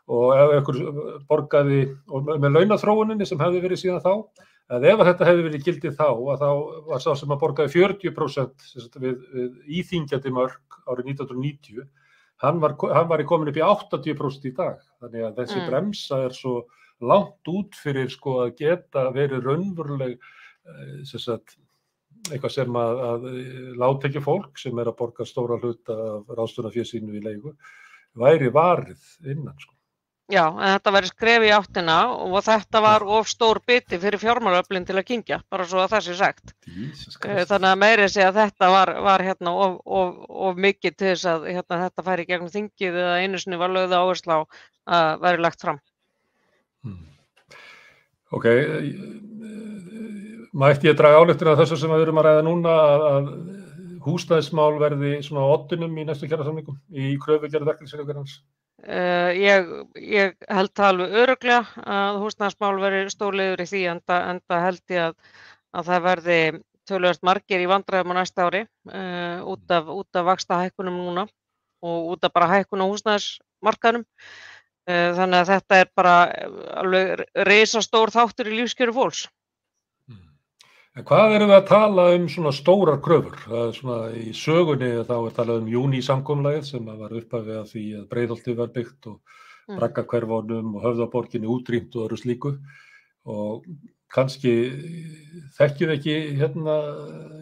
og ef einhver borgaði með launaþróuninni sem hefði verið síðan þá að ef þetta hefði verið gildið þá var sá sem að borgaði 40% við íþyngjandi mörk árið 1990, hann var komin upp í 80% í dag. Þannig að þessi bremsa er svo langt út fyrir sko að geta verið raunveruleg eitthvað sem að lágtekju fólk sem er að borga stóra hluta af ráðstöfunarfé sínu í leigu væri varið innan sko. Já, en þetta væri skref í áttina og þetta var of stór biti fyrir fjármálaöflin til að kyngja, bara svo að það sé sagt. Þannig að meiri segja að þetta var of mikið til þess að þetta færi gegnum þingið eða einu sinni var lögð áhersla á að væri lagt fram. Ok, mætti ég draga ályktun af þessu sem við erum að ræða núna að húsnæðismál verði svona á oddinum í næstu kjarasamningum í kröfugerð verkalýðsfélaganna? Ég held það alveg örugglega að húsnæðismál verði stórliður í því enda held ég að það verði töluvert margir í vandræðum á næsta ári út af vaxtahækkunum núna og út af bara hækkun á húsnæðismarkaðnum. Þannig að þetta er bara alveg risastór þáttur í lífskjörum fólks. En hvað erum við að tala svona stórar kröfur? Það er svona í sögunni þá er talað júnísamkomulagið sem var upphafið af því að Breiðholtið var byggt og Braggahverfunum og Höfðaborginni útrýmt og öðru slíku. Og kannski þekkjum ekki hérna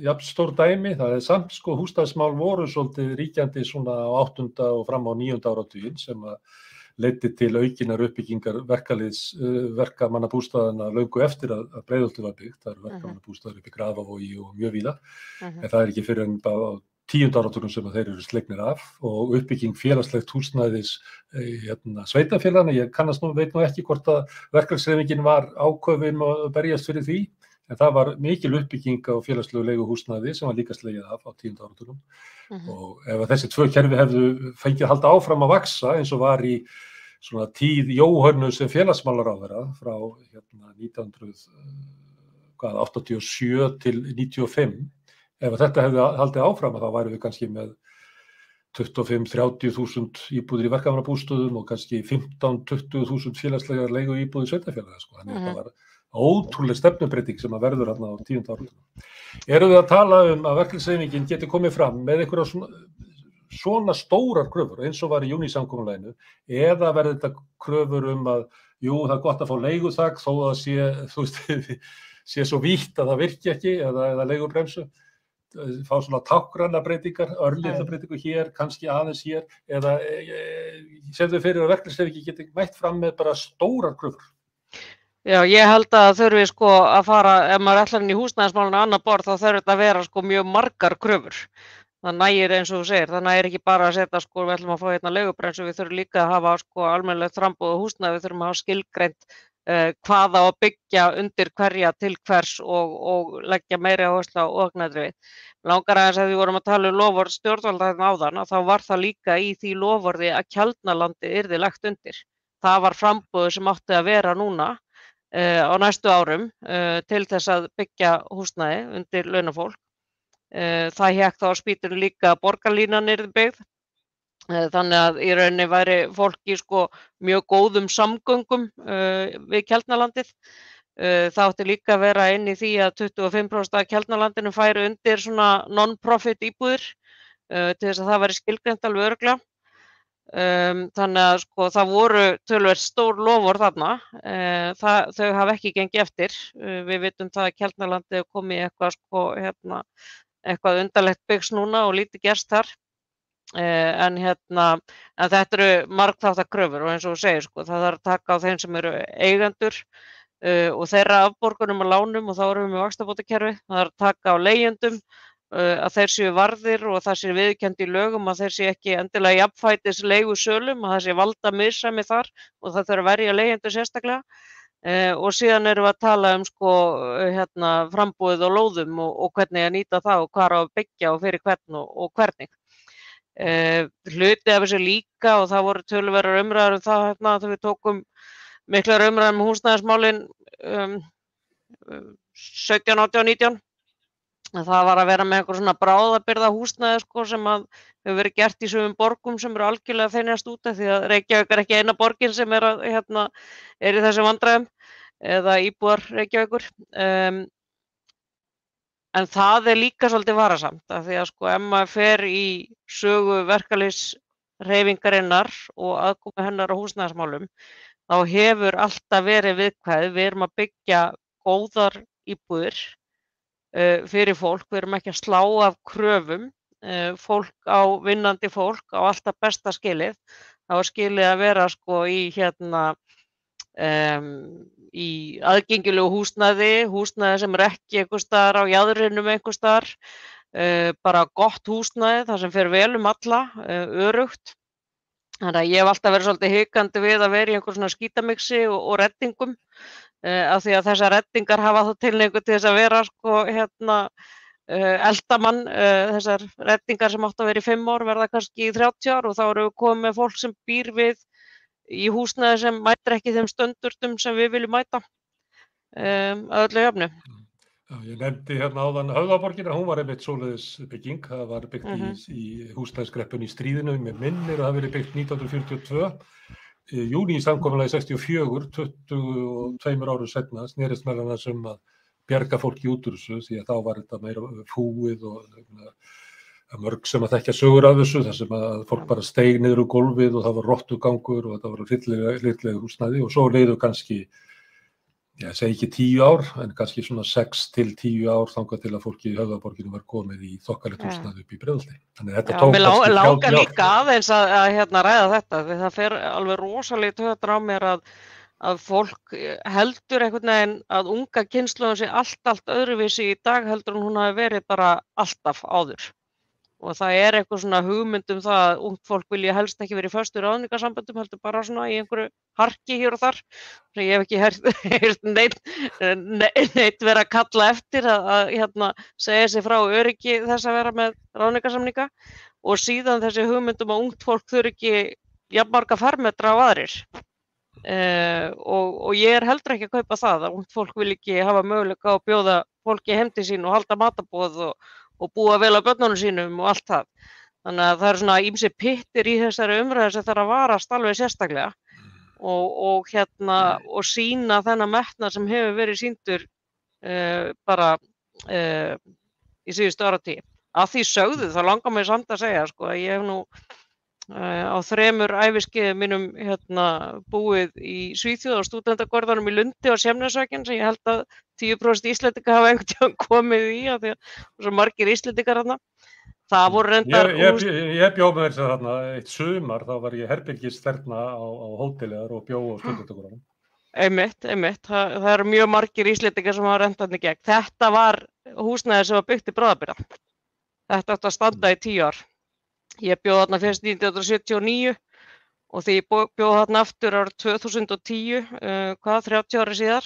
jafn stór dæmi, það samt sko húsnæðismál voru svolítið ríkjandi svona á 8. og fram á 9. áratuginn sem að leiddi til aukinnar uppbyggingar verkamannabústaðanna löngu eftir að Breiðholtið var byggt. Það eru verkamannabústaðar upp í Grafavogi og mjög víða, en það ekki fyrir en bara á 10. áratugnum sem að þeir eru slegnir af og uppbygging félagslegt húsnæðis sveitarfélagana. Ég veit nú ekki hvort að verkalýðshreyfingin var áköfin og berjast fyrir því, en það var mikil uppbygging á félagslegu leiguhúsnæði sem var líka slegið af á 10. áratugnum. Og ef þessi tvö kerfi hefðu fengið að halda áfram að vaxa eins og var í svona tíð Jóhönnu sem félagsmálaráðherra frá 1987 til 95, ef þetta hefði haldið áfram þá værum við kannski með 25-30.000 íbúðir í verkamannabústöðum og kannski 15-20.000 félagslegar leiguíbúðir sveitarfélaga. Þannig að þetta var ótrúleg stefnubreyting sem að verður þarna á 10. áratugnum. Erum við að tala að verkalýðshreyfingin geti komið fram með einhverja svona stórar kröfur eins og var í júnísamkomulaginu, eða verður þetta kröfur að jú, það er gott að fá leiguþak þó að sé svo vítt að það virki ekki eða leigubremsu, fá svona tákgranna breytingar, örlitla breytingu hér, kannski aðeins hér, eða sem þau fyrir að verkalýðshreyfingin geti mætt fram með bara stórar kröfur? Já, ég held að þurfi sko að fara, ef maður ætlar inn í húsnæðismálinu á annað borð, þá þurfi þetta að vera sko mjög margar kröfur. Það nægir eins og þú segir, það nægir ekki bara að setja sko, við ætlum að fá hérna leigubremsu, við þurfum líka að hafa sko almennilegt framboð á húsnæði, við þurfum að hafa skilgreint hvað á að byggja undir hverja til hvers og leggja meiri áherslu á óhagnaðardrifið. Langar aðeins að við vorum að tala loforð stjórnvalda þarna áðan, þá var það líka í því loforði að Keldnalandið yrði lagt undir. Það var framboðið sem átti að vera núna á næstu árum til þess að byggja húsnæði undir launafólk. Það hékk þá á spýtunni líka að borgarlínan yrði byggð. Þannig að í rauninni væri fólk í sko mjög góðum samgöngum við Keldnalandið. Það átti líka að vera inn í því að 25% af Keldnalandinu færu undir svona non-profit íbúðir til þess að það væri skilgreint alveg örugglega. Þannig að sko það voru töluvert stór loforð þarna, þau hafa ekki gengið eftir. Við vitum það að Keldnalandið komið í eitthvað sko eitthvað undarlegt byggs núna og lítið gerst þar. En þetta eru margþáttar kröfur og eins og þú segir sko, það þarf að taka á þeim sem eru eigendur og þeirra afborgunum og lánum og þá erum við með vaxtabótakerfi. Það þarf að taka á leigjendum að þeir séu varðir og það sé viðurkennt í lögum að þeir séu ekki endilega jafnfætis leigusölum, að það sé valda misræmi þar og það þarf að verja leigjendur sérstaklega. Og síðan erum við að tala sko frambúið og lóðum og hvernig að nýta það og hvar á að byggja og fyrir hvern og hvernig. Hluti af þessu líka og það voru töluverðar umræður það þegar við tókum miklar umræður húsnæðismálin 17, 18, 19. Það var að vera með einhver svona bráðabirgða húsnæði sko sem að hefur verið gert í sumum borgum sem eru algjörlega þenjast út af því að Reykjavík ekki eina borgin sem er í þessum vandræðum eða íbúar Reykjavíkur. En það líka svolítið varasamt af því að sko ef maður fer í sögu verkalýðshreyfingarinnar og aðkomu hennar á húsnæðismálum þá hefur alltaf verið viðkvæðið. Við erum að byggja góðar íbúðir fyrir fólk, við erum ekki að slá af kröfum, fólk vinnandi fólk á alltaf besta skilið. Það var skilið að vera sko í aðgengilegu húsnæði sem er ekki einhvers staðar á jaðrinum einhvers staðar, bara gott húsnæði þar sem fer vel alla, örugt. Þannig að ég hef alltaf verið svolítið hikandi við að vera í einhver svona skítamixi og reddingum, af því að þessar reddingar hafa þá tilhneigingu til þess að vera sko eldamann, þessar reddingar sem áttu að vera í 5 ár verða kannski í 30 ár og þá erum við komið með fólk sem býr við í húsnæði sem mætir ekki þeim stöndurtum sem við viljum mæta að öllu jöfnu. Já, ég nefndi áðan Höfðaborgina, hún var einmitt svoleiðis bygging, það var byggt í húsnæðiskreppunni í stríðinu, með minnir að það verið byggt 1942. Júní samkomulagi 64, 22 árum seinna, snerist meðal annars að bjarga fólki út úr þessu, því að þá var þetta meira fúið og mörg sem að þekkja sögur af þessu, þar sem að fólk bara steig niður úr gólfið og það var rottugangur og þetta var hryllilega húsnæði og svo leiðu kannski ég segi ekki 10 ár, en kannski svona 6 til 10 ár þangað til að fólki í Höfðaborginni var komið í þokkalegt húsnæði upp í Breiðholti. Þannig þetta tók Mér kannski 30 langar ár. líka aðeins að ræða þetta, því það fer alveg rosalega töðar á mér að fólk heldur einhvern veginn að unga kynslóðin sé allt öðruvísi í dag heldur en hún hafi verið bara alltaf áður. Og það eitthvað svona hugmynd það að ungt fólk vilja helst ekki verið í föstu ráðningarsamböndum, heldur bara svona í einhverju harki hér og þar. Ég hef ekki heyrt neitt vera að kalla eftir að segja sig frá öryggi þess að vera með ráðningarsamninga og síðan þessi hugmynd að ungt fólk þurfi ekki jafnmarga fermetra á aðrir. Og ég heldur ekki að kaupa það að ungt fólk vil ekki hafa möguleika að bjóða fólki heim til sín og halda matarboð og búa vel á börnunum sínum og allt það. Þannig að það eru svona ýmsir pittir í þessari umræðu sem þarf að varast alveg sérstaklega og sýna þennan metnað sem hefur verið sýndur bara í síðustu áratugi. Að því sögðu þá langar mig samt að segja sko að ég hef nú á 3 æviskeiðum mínum búið í Svíþjóð á stúdentagörðunum í Lundi og Sjemnesökin sem ég held að 10% Íslendinga hafa einhvern tímann komið í af því að svo margir Íslendingar þarna. Það voru reyndar Ég bjó með þess að þarna eitt sumar þá var ég herbergis þarna á hótelegar og bjó á stúdentagörðunum. Einmitt. Það eru mjög margir Íslendingar sem hafa reynt þarna í gegn. Þetta var húsnæði sem var byggt í bráðabirgða. Þetta átti að standa í 10 ár. Ég bjó þarna fyrst 1979 og því ég bjó þarna aftur árið 2010, 30 ári síðar,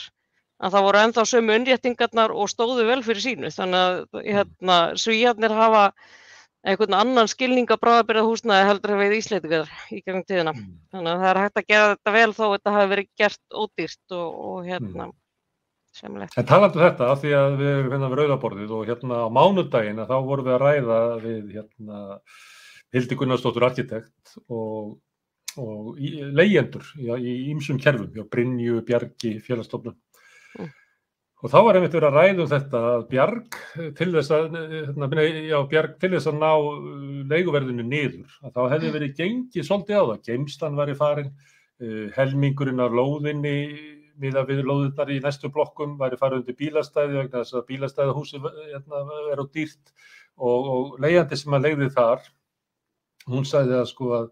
að það voru ennþá sömu innréttingarnar og stóðu vel fyrir sínu. Þannig að Svíarnir hafa einhvern annan skilning á bráðabirgðahúsnæði heldur en við Íslendingar í gegnum tíðina. Þannig að það hægt að gera þetta vel þó þetta hafi verið gert ódýrt og semlegt. En talandi þetta, af því að við erum við Rauðaborðið og á mánudaginn þá vorum við að ræða við Hildi Gunnarsdóttur arkitekt og leigjendur í ýmsum kerfum, Brynju, Bjargi, Félagsstofnun. Og þá var einmitt verið að ræða þetta að Bjarg til þess að ná leiguverðinu niður, að þá hefði verið gengið svolítið á það. Geymslan væri farin, helmingurinn af lóðinni miðað við lóðirnar í næstu blokkum væri farið undir bílastæði vegna þess að bílastæðahúsið á dýrt og leigjandi sem að leigði þar, hún sagði að sko að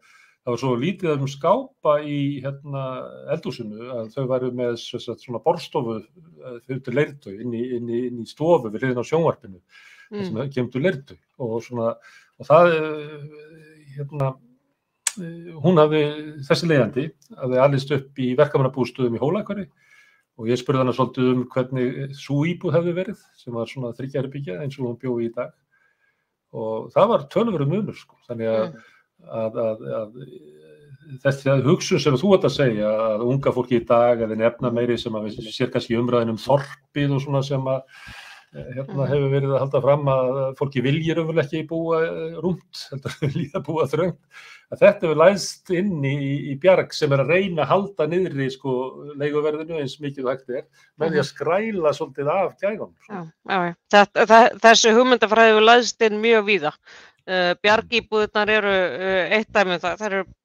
það var svo lítið skápa í eldhúsinu að þau væru með svona borstofu fyrir leirtau inn í stofu við hliðina á sjónvarpinu sem kemur leirtau og það hún hafði þessi leigjandi hafði alist upp í verkamannabústöðum í Hólakverfi og ég spurði hana svolítið hvernig sú íbúð hefði verið sem var svona 3 herbergja eins og hún bjó í dag og það var töluverður munur sko. Þannig að þessi hugsun sem þú ert að segja að unga fólki í dag eða nefna meiri sem að við sér kannski umræðin þorpið og svona sem að hefur verið að halda fram að fólki viljir ekki búa rúmt, heldur vilja að búa þröngt. Að þetta hefur læðst inn í Bjarg sem að reyna að halda niðri sko leiguverðinu eins mikið og hægt með því að skræla svolítið af gæðunum. Þessi hugmyndafræði hefur læðst inn mjög víða. Bjargíbúðirnar eru eitt dæmi það.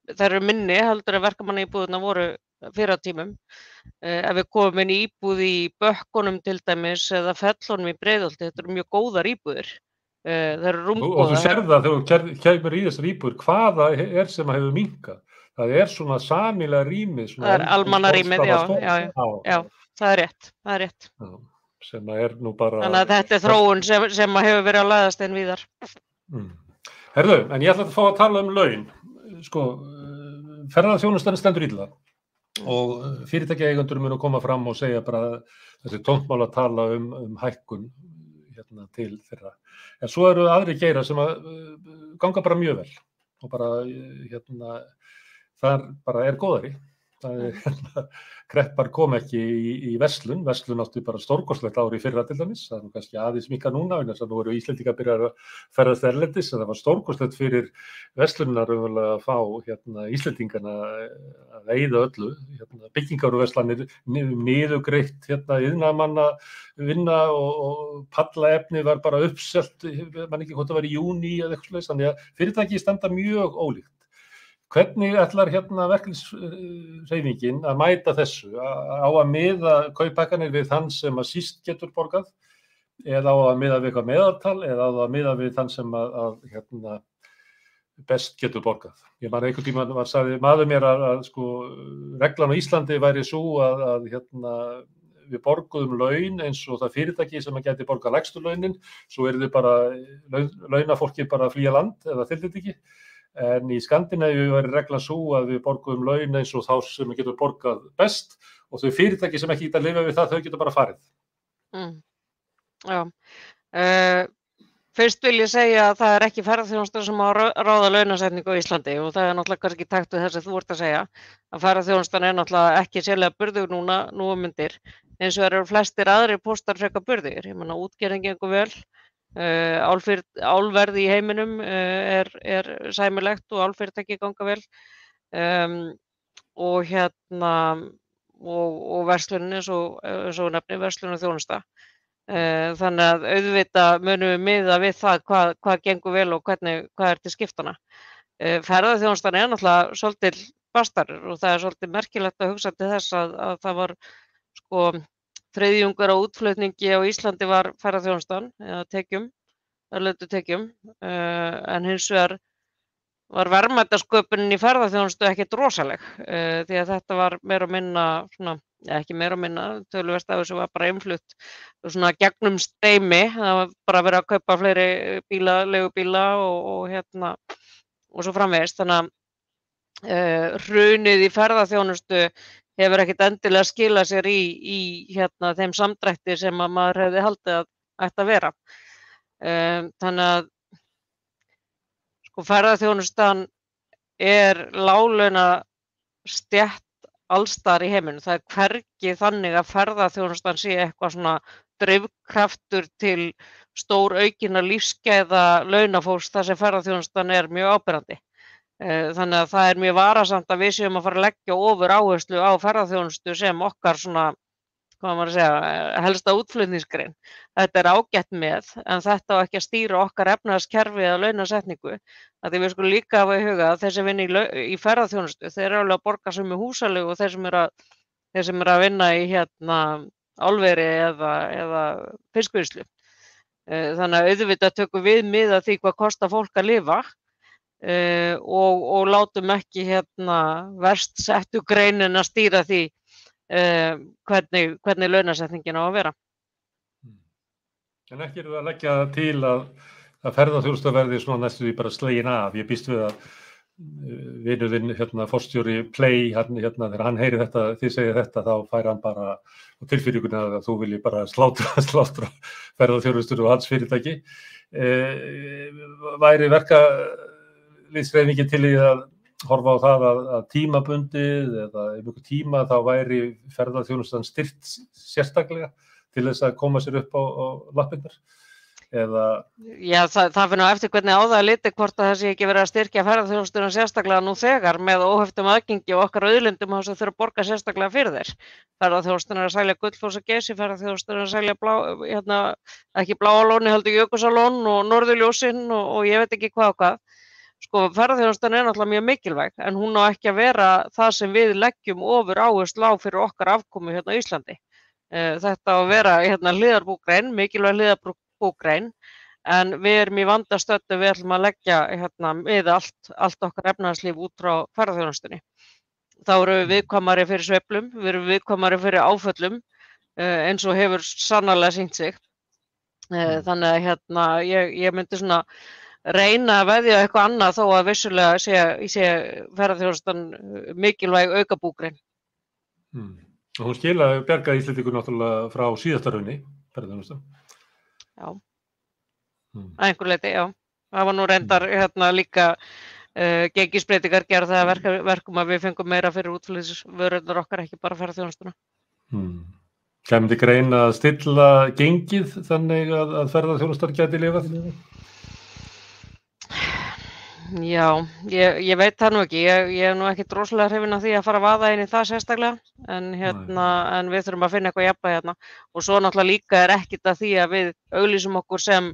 Þær eru minni heldur en verkamannaíbúðirnar voru fyrr á tímum. Ef við komum inn í íbúð í Bökkunum til dæmis eða Fellunum í Breiðholti, þetta eru mjög góðar íbúðir. Það eru rúmgóðar. Og þú sérð það þegar þú kemur í þessar íbúðir, hvaða sem hefur minnkað. Það svona sameiginlega rýmið. Það almannarýmið, já, það er rétt. Já, sem nú bara... Þannig að þetta þróun sem hefur verið að læðast inn víðar. Herðu, en ég ætla að fá að tala laun. Sko, ferðaþjónustan stendur illa og fyrirtækjaeigendur munu koma fram og segja bara þessi tómtmál að tala hækkun til þeirra. En svo eru aðrir geirar sem að ganga bara mjög vel og bara þar bara góðari. Kreppar kom ekki í verslun átti bara stórkostlegt ár í fyrra til dæmis, það nú kannski aðeins minnka núna, en þess að nú eru Íslendingar byrjar að ferðast erlendis, en það var stórkostlegt fyrir verslunar að fá Íslendingarna að eyða öllu, byggingarverslanir niðurgreitt iðnaðarmanna vinna og pallaefni var bara uppselt, man ekki hvort það var í júní eða eitthvað svoleiðis, þannig að fyrirtæki standa mjög ólíkt. Hvernig ætlar hérna verkalýðshreyfingin að mæta þessu? Á að miða kauphækkanir við þann sem að síst getur borgað, eða á að miða við eitthvað meðaltal, eða á að miða við þann sem að best getur borgað? Ég man einhvern tímann sagði maður mér að sko reglan á Íslandi væri sú að við borguðum laun eins og það fyrirtæki sem að gæti borgað lægstu launin, svo þau bara launafólki bara að flýja land eða þyrfti ekki. En í Skandinavíu væri reglan sú að við borguðum laun eins og þá sem getur borgað best og þau fyrirtæki sem ekki geta að lifa við það, þau getur bara farið. Já. Fyrst vil ég segja að það ekki ferðaþjónustan sem á ráða launasetningu á Íslandi og það náttúrulega kannski í takt við þess að þú ert að segja að ferðaþjónustan náttúrulega ekki sérlega burðug nú mundir, eins og eru flestir aðrir póstar frekar burðugir. Ég meina útgerðin gengur vel, álverð í heiminum er sæmilegt og álfyrirtæki ganga vel og og verslunin eins og nefni verslun og þjónusta. Þannig að auðvitað munum við miða við það hvað gengur vel og hvað til skiptana. Ferðaþjónustan náttúrulega svolítið bastarur og það svolítið merkilegt að hugsa til þess að það var sko þriðjungur á útflutningi á Íslandi var ferðaþjónustan eða erlendu tekjum, en hins vegar var verðmætasköpunin í ferðaþjónustu ekkert rosaleg, því að þetta var meira og minna svona, ekki meira og minna, töluvert af þessu var bara innflutt svona gegnum streymi, það var bara verið að kaupa fleiri leigubíla og svo framvegis, þannig að hrunið í ferðaþjónustu hefur ekkert endilega skilað sér í þeim samdrætti sem að maður hefði haldið að ætti að vera. Þannig að sko ferðaþjónustan láglauna stétt allsstaðar í heiminum. Það hvergi þannig að ferðaþjónustan sé eitthvað svona drifkraftur til stóraukinna lífsgæða launafólks þar sem ferðaþjónustan mjög áberandi. Þannig að það mjög varasamt að við séum að fara að leggja ofur áherslu á ferðaþjónustu sem okkar svona, hvað maður að segja, helsta útflutningsgrein. Þetta ágætt með, en þetta á ekki að stýra okkar efnahagskerfi eða launasetningu. Því við skulum líka hafa í huga að þeir sem vinna í ferðaþjónustu, þeir alveg að borga sem húsaleigu og þeir sem eru að vinna í álveri eða fiskvinnslu. Þannig að auðvitað tökum við mið af því hvað kostar fólk að lifa og látum ekki verst settu greinin að stýra því hvernig launasetningin á að vera. En ekki eru að leggja til að ferðaþjónusta verði svona næstu því bara slegin af. Ég býst við að vinurinn forstjóri Play, þegar hann heyri þetta, þið segja þetta, þá fær hann bara á tilfinninguna að þú vilji bara slátra ferðaþjónustur og hans fyrirtæki. Væri verkalýðshreyfingin til í að horfa á það að tímabundið eða einhver tíma þá væri ferðaþjónustan styrkt sérstaklega til þess að koma sér upp á lappirnar? Já, það fyrir eftir hvernig á það litið hvort að það sé ekki verið að styrkja ferðaþjónustuna sérstaklega nú þegar með óheftum aðgengi og okkar auðlindum þess að þurfa að borga sérstaklega fyrir þeir. Ferðaþjónustuna að sælja Gullfoss og Geysi, ferðaþjónustuna að sælja ekki Bláa lónið heldur Jökulsárlón og Norðurljósin og ég veit ekki hvað og hvað. Sko ferðaþjónustan náttúrulega mjög mikilvæg en hún á ekki að vera það sem við leggjum ofur áherslu á fyrir okkar afkomu á Íslandi. Þetta á að vera hliðarbúgrein, mikilvæg hliðarbúgrein, en við í vandastöddu, við ætlum að leggja við allt okkar efnahagslíf út frá ferðaþjónustunni. Þá erum við viðkvæmari fyrir sveiflum, við erum viðkvæmari fyrir áföllum, eins og hefur sannarlega sýnt sig. Þannig að ég myndi svona reyna að veðja eitthvað annað þó að vissulega sé ferðaþjónustan mikilvæg aukabúgrein. Hún bjargaði Íslendingur náttúrulega frá síðasta hruni, ferðaþjónustan. Já, að einhverju leyti, já. Það var nú reyndar líka gengisbreytingar gerð það verkum að við fengum meira fyrir útflutningsvörurnar okkar, ekki bara ferðaþjónustuna. Kæmi til greina að stilla gengið þannig að ferðaþjónustan gæti lifað? Já, ég veit það nú ekki, ég nú ekki rosalega hrifin af því að fara að vaða inn í það sérstaklega, en við þurfum að finna eitthvað jafnvægi og svo náttúrulega líka ekkert að því að við auglýsum okkur sem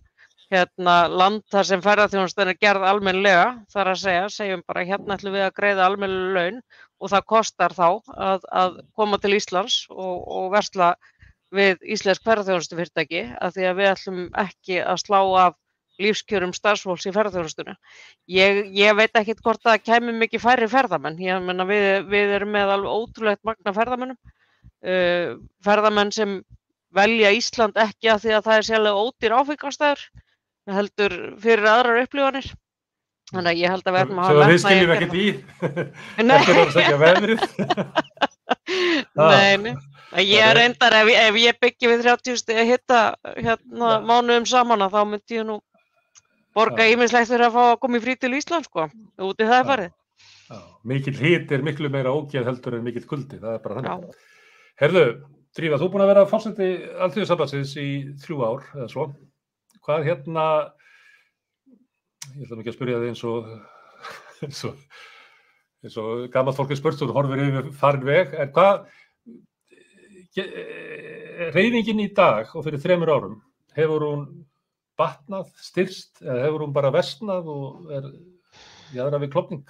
land þar sem ferðaþjónustan gerð almennilega, þar að segjum bara hérna ætlum við að greiða almennileg laun og það kostar þá að koma til Íslands og versla við íslensk ferðaþjónustufyrirtæki af því að við ætlum ekki að slá af lífskjörum starfsfólks í ferðaþjónustunni. Ég veit ekkert hvort það kæmi mikið færri ferðamenn. Ég meina við erum með alveg ótrúlegt magn af ferðamönnum. Ferðamenn sem velja Ísland ekki af því að það sérlega ódýr áfengistaður, heldur fyrir aðrar upplifanir. Þannig að ég held að við ætlum að hafa metna. Svo þið skiljum ekkert í? Ekki að segja veðrið? Nei. Ég reyndar ef ég byggi við 30 stiga hita mánuðum saman þá myndi ég nú borga ýmislegt fyrir að fá að koma í frí til Ísland, sko, út í það farið. Mikill hiti miklu meira ógeð heldur en mikill kuldi, það bara þannig. Herðu, Drífa, þú búin að vera forseti Alþýðusambandsins í 3 ár eða svo. Hvað ég ætla ekki að spyrja þig eins og gamalt fólk spurt, þú horfir yfir farin veg, en hvað hreyfingin í dag og fyrir 3 árum, hefur hún batnað, styrst, eða hefur hún bara versnað og jaðra við klofning?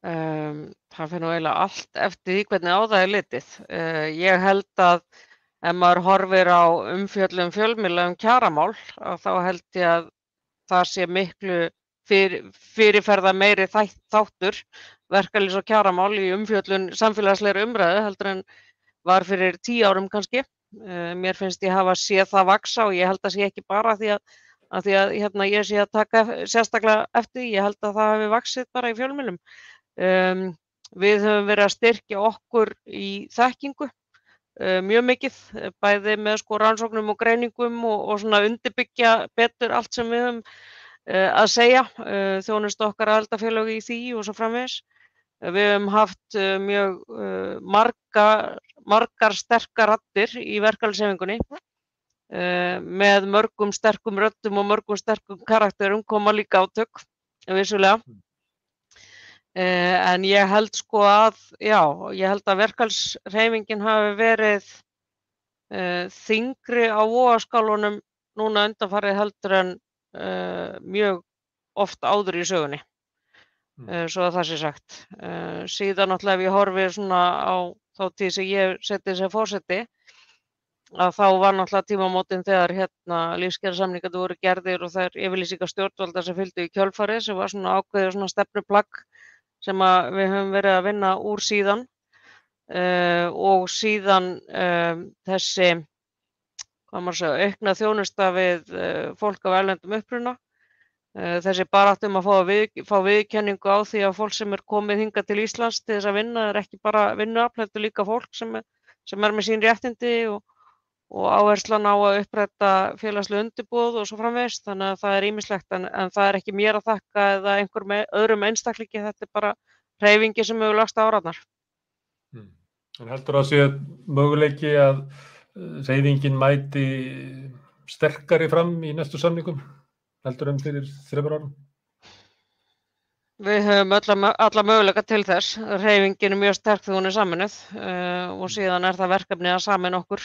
Það fer nú eiginlega allt eftir því hvernig á það er litið. Ég held að ef maður horfir á umfjöllun fjölmiðla kjaramál, þá held ég að það sé miklu fyrirferða meiri þáttur verkalýðs- og kjaramál í umfjöllun samfélagslegri umræðu heldur en var fyrir 10 árum kannski. Mér finnst ég hafa séð það vaxa og ég held að sé ekki bara því að ég sé að taka sérstaklega eftir, ég held að það hefur vaxið bara í fjölmiðlum. Við höfum verið að styrkja okkur í þekkingu mjög mikið, bæði með rannsóknum og greiningum og svona undirbyggja betur allt sem við höfum að segja, þjónustu okkar aðildafélög í því og svo framvegis. Við höfum haft mjög margar sterkar raddir í verkalýðshreyfingunni með mörgum sterkum röddum og mörgum sterkum karakterum koma líka átök, vissulega. En ég held ég held að verkalýðshreyfingin hafi verið þyngri á vogarskálunum núna undanfarið heldur en mjög oft áður í sögunni. Svo að það sé sagt. Síðan náttúrulega ef ég horfi svona á þá tíð sem ég setti sem forseti, að þá var náttúrulega tímamótin þegar lífskjarasamningar voru gerðir og þær yfirlýsingar stjórnvalda sem fylgdu í kjölfarið, sem var svona ákveðið svona stefnuplagg sem við höfum verið að vinna úr síðan. Og síðan þessi, hvað maður segja, aukna þjónusta við fólk af erlendum uppruna. Þessi baráttu að fá viðurkenningu á því að fólk sem komið hingað til Íslands til þess að vinna ekki bara vinnuafl, heldur líka fólk sem með sín réttindi og áherslan á að uppræta félagsleg undirboð og svo framvegis. Þannig að það ýmislegt en það er ekki mér að þakka eða einhverjum öðrum einstaklingi, þetta bara hreyfingi sem hefur lagst árarnar. En heldur að sé möguleiki að hreyfingin mæti sterkari fram í næstu samningum? Heldur fyrir 3 árum? Við höfum alla möguleika til þess. Hreyfingin mjög sterk þegar hún sameinuð og síðan það verkefni að sameina okkur.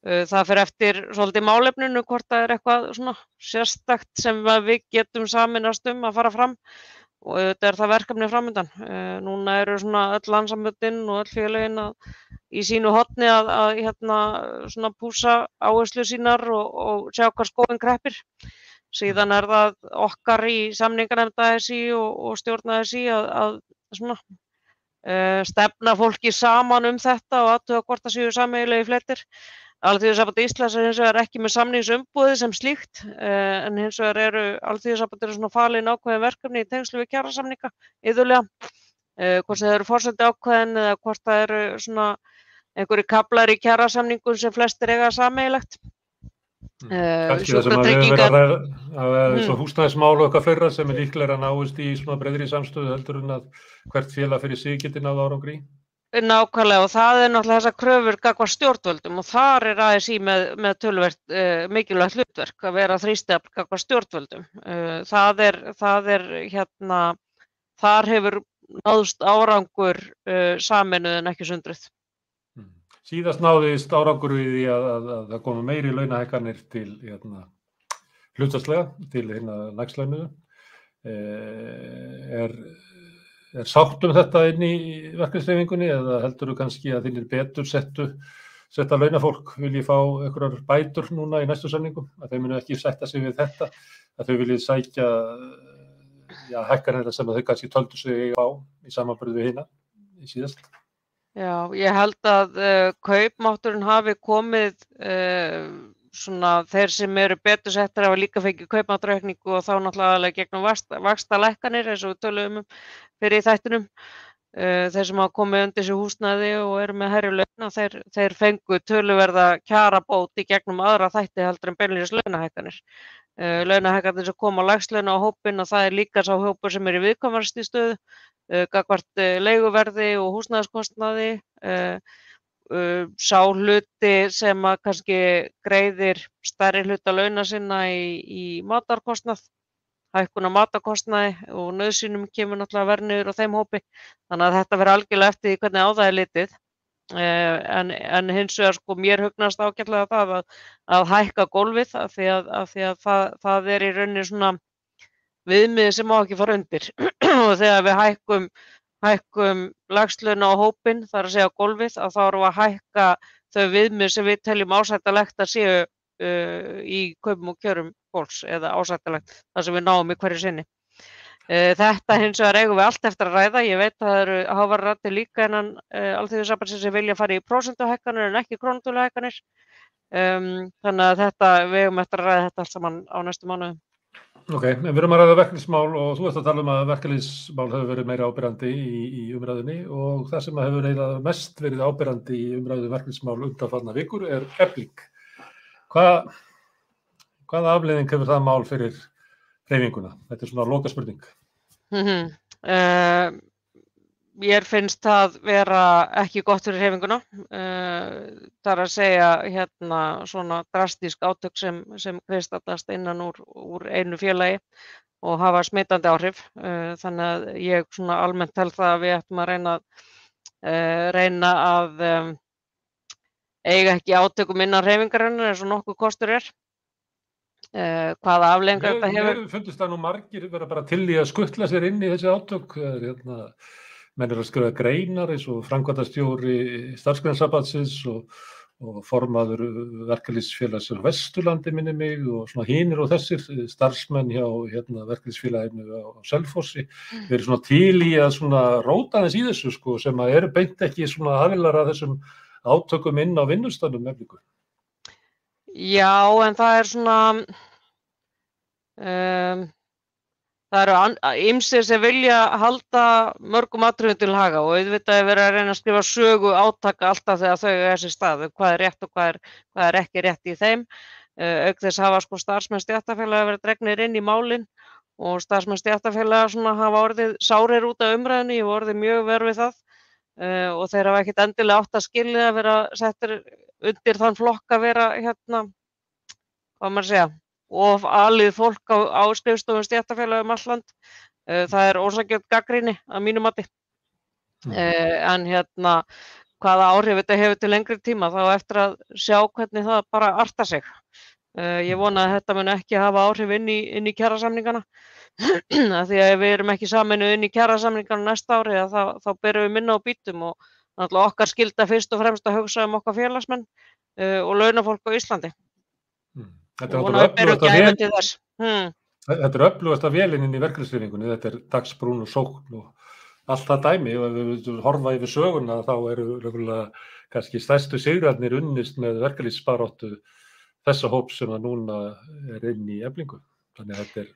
Það fer eftir svolítið málefninu hvort það eitthvað svona sérstakt sem við getum sameinast að fara fram og þetta það verkefni framundan. Núna eru svona öll landssamböndin og öll félögin í sínu horni að svona pússa áherslur sínar og sjá hvað skóinn kreppir. Síðan það okkar í samninganefnd ASÍ og stjórn ASÍ að svona stefna fólki saman þetta og athuga hvort það séu sameiginlegir fletir. Alþýðusamband Íslands hins vegar ekki með samningsumboðið sem slíkt, en hins vegar eru Alþýðusambandið svona falin ákveðin verkefni í tengslu við kjarasamninga iðulega, hvort það eru forseti ákveðin eða hvort það eru svona einhverjir kaflar í kjarasamningum sem flestir eiga sameiginlegt. Kannski það sem við höfum verið að ræða húsnæðismál og eitthvað fleira sem líklega náist í svona breiðri samstöðu heldur en að hvert félag fyrir sig geti náð árangri. Nákvæmlega og það náttúrulega þessar kröfur gagnvart stjórnvöldum og þar ASÍ með töluvert mikilvægt hlutverk að vera þrýstefn gagnvart stjórnvöldum. Þar hefur náðst árangur sameinuð en ekki sundruð. Síðast náðist árangur við því að það komu meiri launahækkanir til hlutfallslega til hinna lægstlaunuðu. Er sátt þetta inn í verkalýðshreyfingunni eða heldurðu kannski að þínir betur setta launafólk vilji fá einhverjar bætur núna í næstu samningum, að þau munu ekki sætta sig við þetta, að þau vilji sækja hækkanir sem að þau kannski töldu sig á í samanburði við hina í síðast? Já, ég held að kaupmátturinn hafi komið svona þeir sem eru betur settir hafa líka fengið kaupmáttaraukningu og þá náttúrulega gegnum vaxtalækkanir eins og við töluðum fyrir í þættinum. Þeir sem hafa komið undir sig húsnæði og eru með hærri launa, þeir fengu töluverða kjarabót í gegnum aðra þætti heldur en beinlínis launahækkanir. Launahækkanir sem koma á lægstlauna á hópinn og það er líka sá hópur sem er í viðkvæmari stöðu, gagnvart leiguverði og húsnæðiskostnaði, sá hluti sem að kannski greiðir stærri hluta launa sinna í matarkostnað, hækkun á matarkostnaði og nauðsynjum kemur náttúrulega verð niður á þeim hópi. Þannig að þetta verður algjörlega eftir því hvernig á það er litið. En hins vegar sko mér hugnast ágætlega það að hækka gólfið af því að það er í rauninni svona viðmið sem má ekki fara undir. Og þegar við hækkum lægstlauna á hópinn, það er að segja gólfið, að þá erum við að hækka þau viðmið sem við teljum ásættanlegt að séu í kaupum og kjörum fólks eða ásættanlegt þar sem við náum í hverju sinni. Þetta hins vegar eigum við allt eftir að ræða. Ég veit að það eru háværar raddir líka innan Alþýðusambandsins sem vilja fara í prósentuhækkanir en ekki krónutöluhækkanir. Þannig að við eigum eftir að ræða þetta allt saman á næstu mánuðum. Ok, en við erum að ræða verkalýðsmál og þú ert að tala að verkalýðsmál hefur verið meira áberandi í umræðunni og það sem hefur eiginlega mest verið áberandi í umræðu verkalýðsmál undanfarna vikur er Efling. Hvaða afleiðing hefur það mál fyrir hreyfinguna? Þetta er svona lokaspurning. Mér finnst það vera ekki gott fyrir hreyfinguna. Það er að segja svona drastísk átök sem kristallast innan úr einu félagi og hafa smitandi áhrif. Þannig að ég svona almennt tel það að við ættum að reyna að eiga ekki átökum innan hreyfingarinnar eins og nokkuð kostur er. Hvaða afleiðingar þetta hefur? Mér fundist það nú margir vera bara til í að skuttla sér inn í þessi átök. Menn eru að skrifa greinar eins og framkvæmdastjóri Starfsgreinasambandsins og formaður verkalýðsfélags á Vesturlandi minni mig og svona hinir og þessir starfsmenn hjá verkalýðsfélaginu á Selfossi. Við erum svona til í að svona róta aðeins í þessu sko sem að eru beint ekki svona aðilar að þessum átökum inn á vinnustaðnum Eflingu. Já, en það er svona það eru ýmsir sem vilja halda mörgum atriðum til haga og auðvitað er verið að reyna að skrifa sögu átaka alltaf þegar þau eiga sér stað, hvað er rétt og hvað er ekki rétt í þeim. Auk þess hafa sko starfsmenn stéttarfélaga verið dregnir inn í málin og starfsmenn stéttarfélaga svona hafa orðið sárir út af umræðunni og orðið mjög verð við það og þeir hafa ekkert endilega átt að skilja að vera settir undir þann flokk að vera hvað maður segja, of alið fólk á skrifstofum stéttarfélaga allt land. Það er ósanngjörn gagnrýni að mínu mati. En hvaða áhrif þetta hefur til lengri tíma þá eftir að sjá hvernig það bara artar sig. Ég vona að þetta mun ekki hafa áhrif inn í kjarasamningana. Því að ef við erum ekki sameinuð inn í kjarasamningana næsta ári þá berum við minna á bítum og náttúrulega okkar skylda fyrst og fremst að hugsa okkar félagsmenn og launafólk á Íslandi. Þetta er öflugasta vélin inn í verkalýðshreyfingunni, þetta er dagsbrún og sókn og allt það dæmi og ef við horfa yfir söguna þá eru kannski stærstu sigrarnir unnist með verkalýðsbaráttu þessa hóps sem að núna er inn í Eflingu. Þannig að þetta er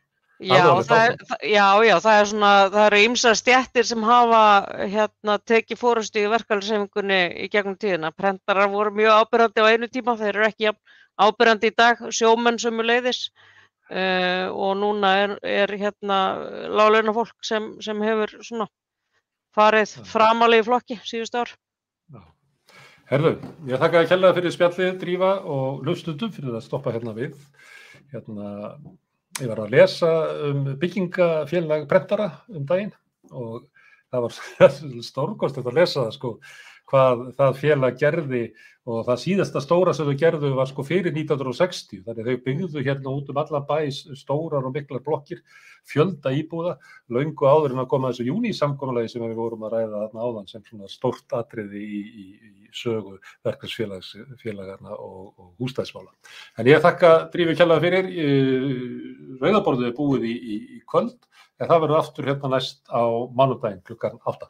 það eru ýmsar stéttir sem hafa tekið forystu í verkalýðshreyfingunni í gegnum tíðina. Prentarar voru mjög áberandi á einu tíma, þeir eru ekki áberandi í dag, sjómenn sömuleiðis og núna er láglaunafólk sem hefur svona farið framarlega í flokki síðustu ár. Herðu, ég þakka þér kærlega fyrir spjallið, Drífa og hlustendum fyrir að stoppa við. Ég var að lesa byggingafélag prentara daginn og það var stórkostlegt að lesa það sko, hvað það félag gerði og það síðasta stóra sem þau gerðu var sko fyrir 1960, þannig þau byggðu hérna út allan bæ stórar og miklar blokkir, fjölda íbúða, löngu áður en að koma þessu júnísamkomulagi sem við vorum að ræða þarna áðan sem svona stórt atriði í sögu verkefnisfélagarna og húsnæðismála. En ég þakka Drífu kærlega fyrir, rauðaborðið búið í kvöld, en það verður aftur hérna næst á mánudaginn klukkan 8.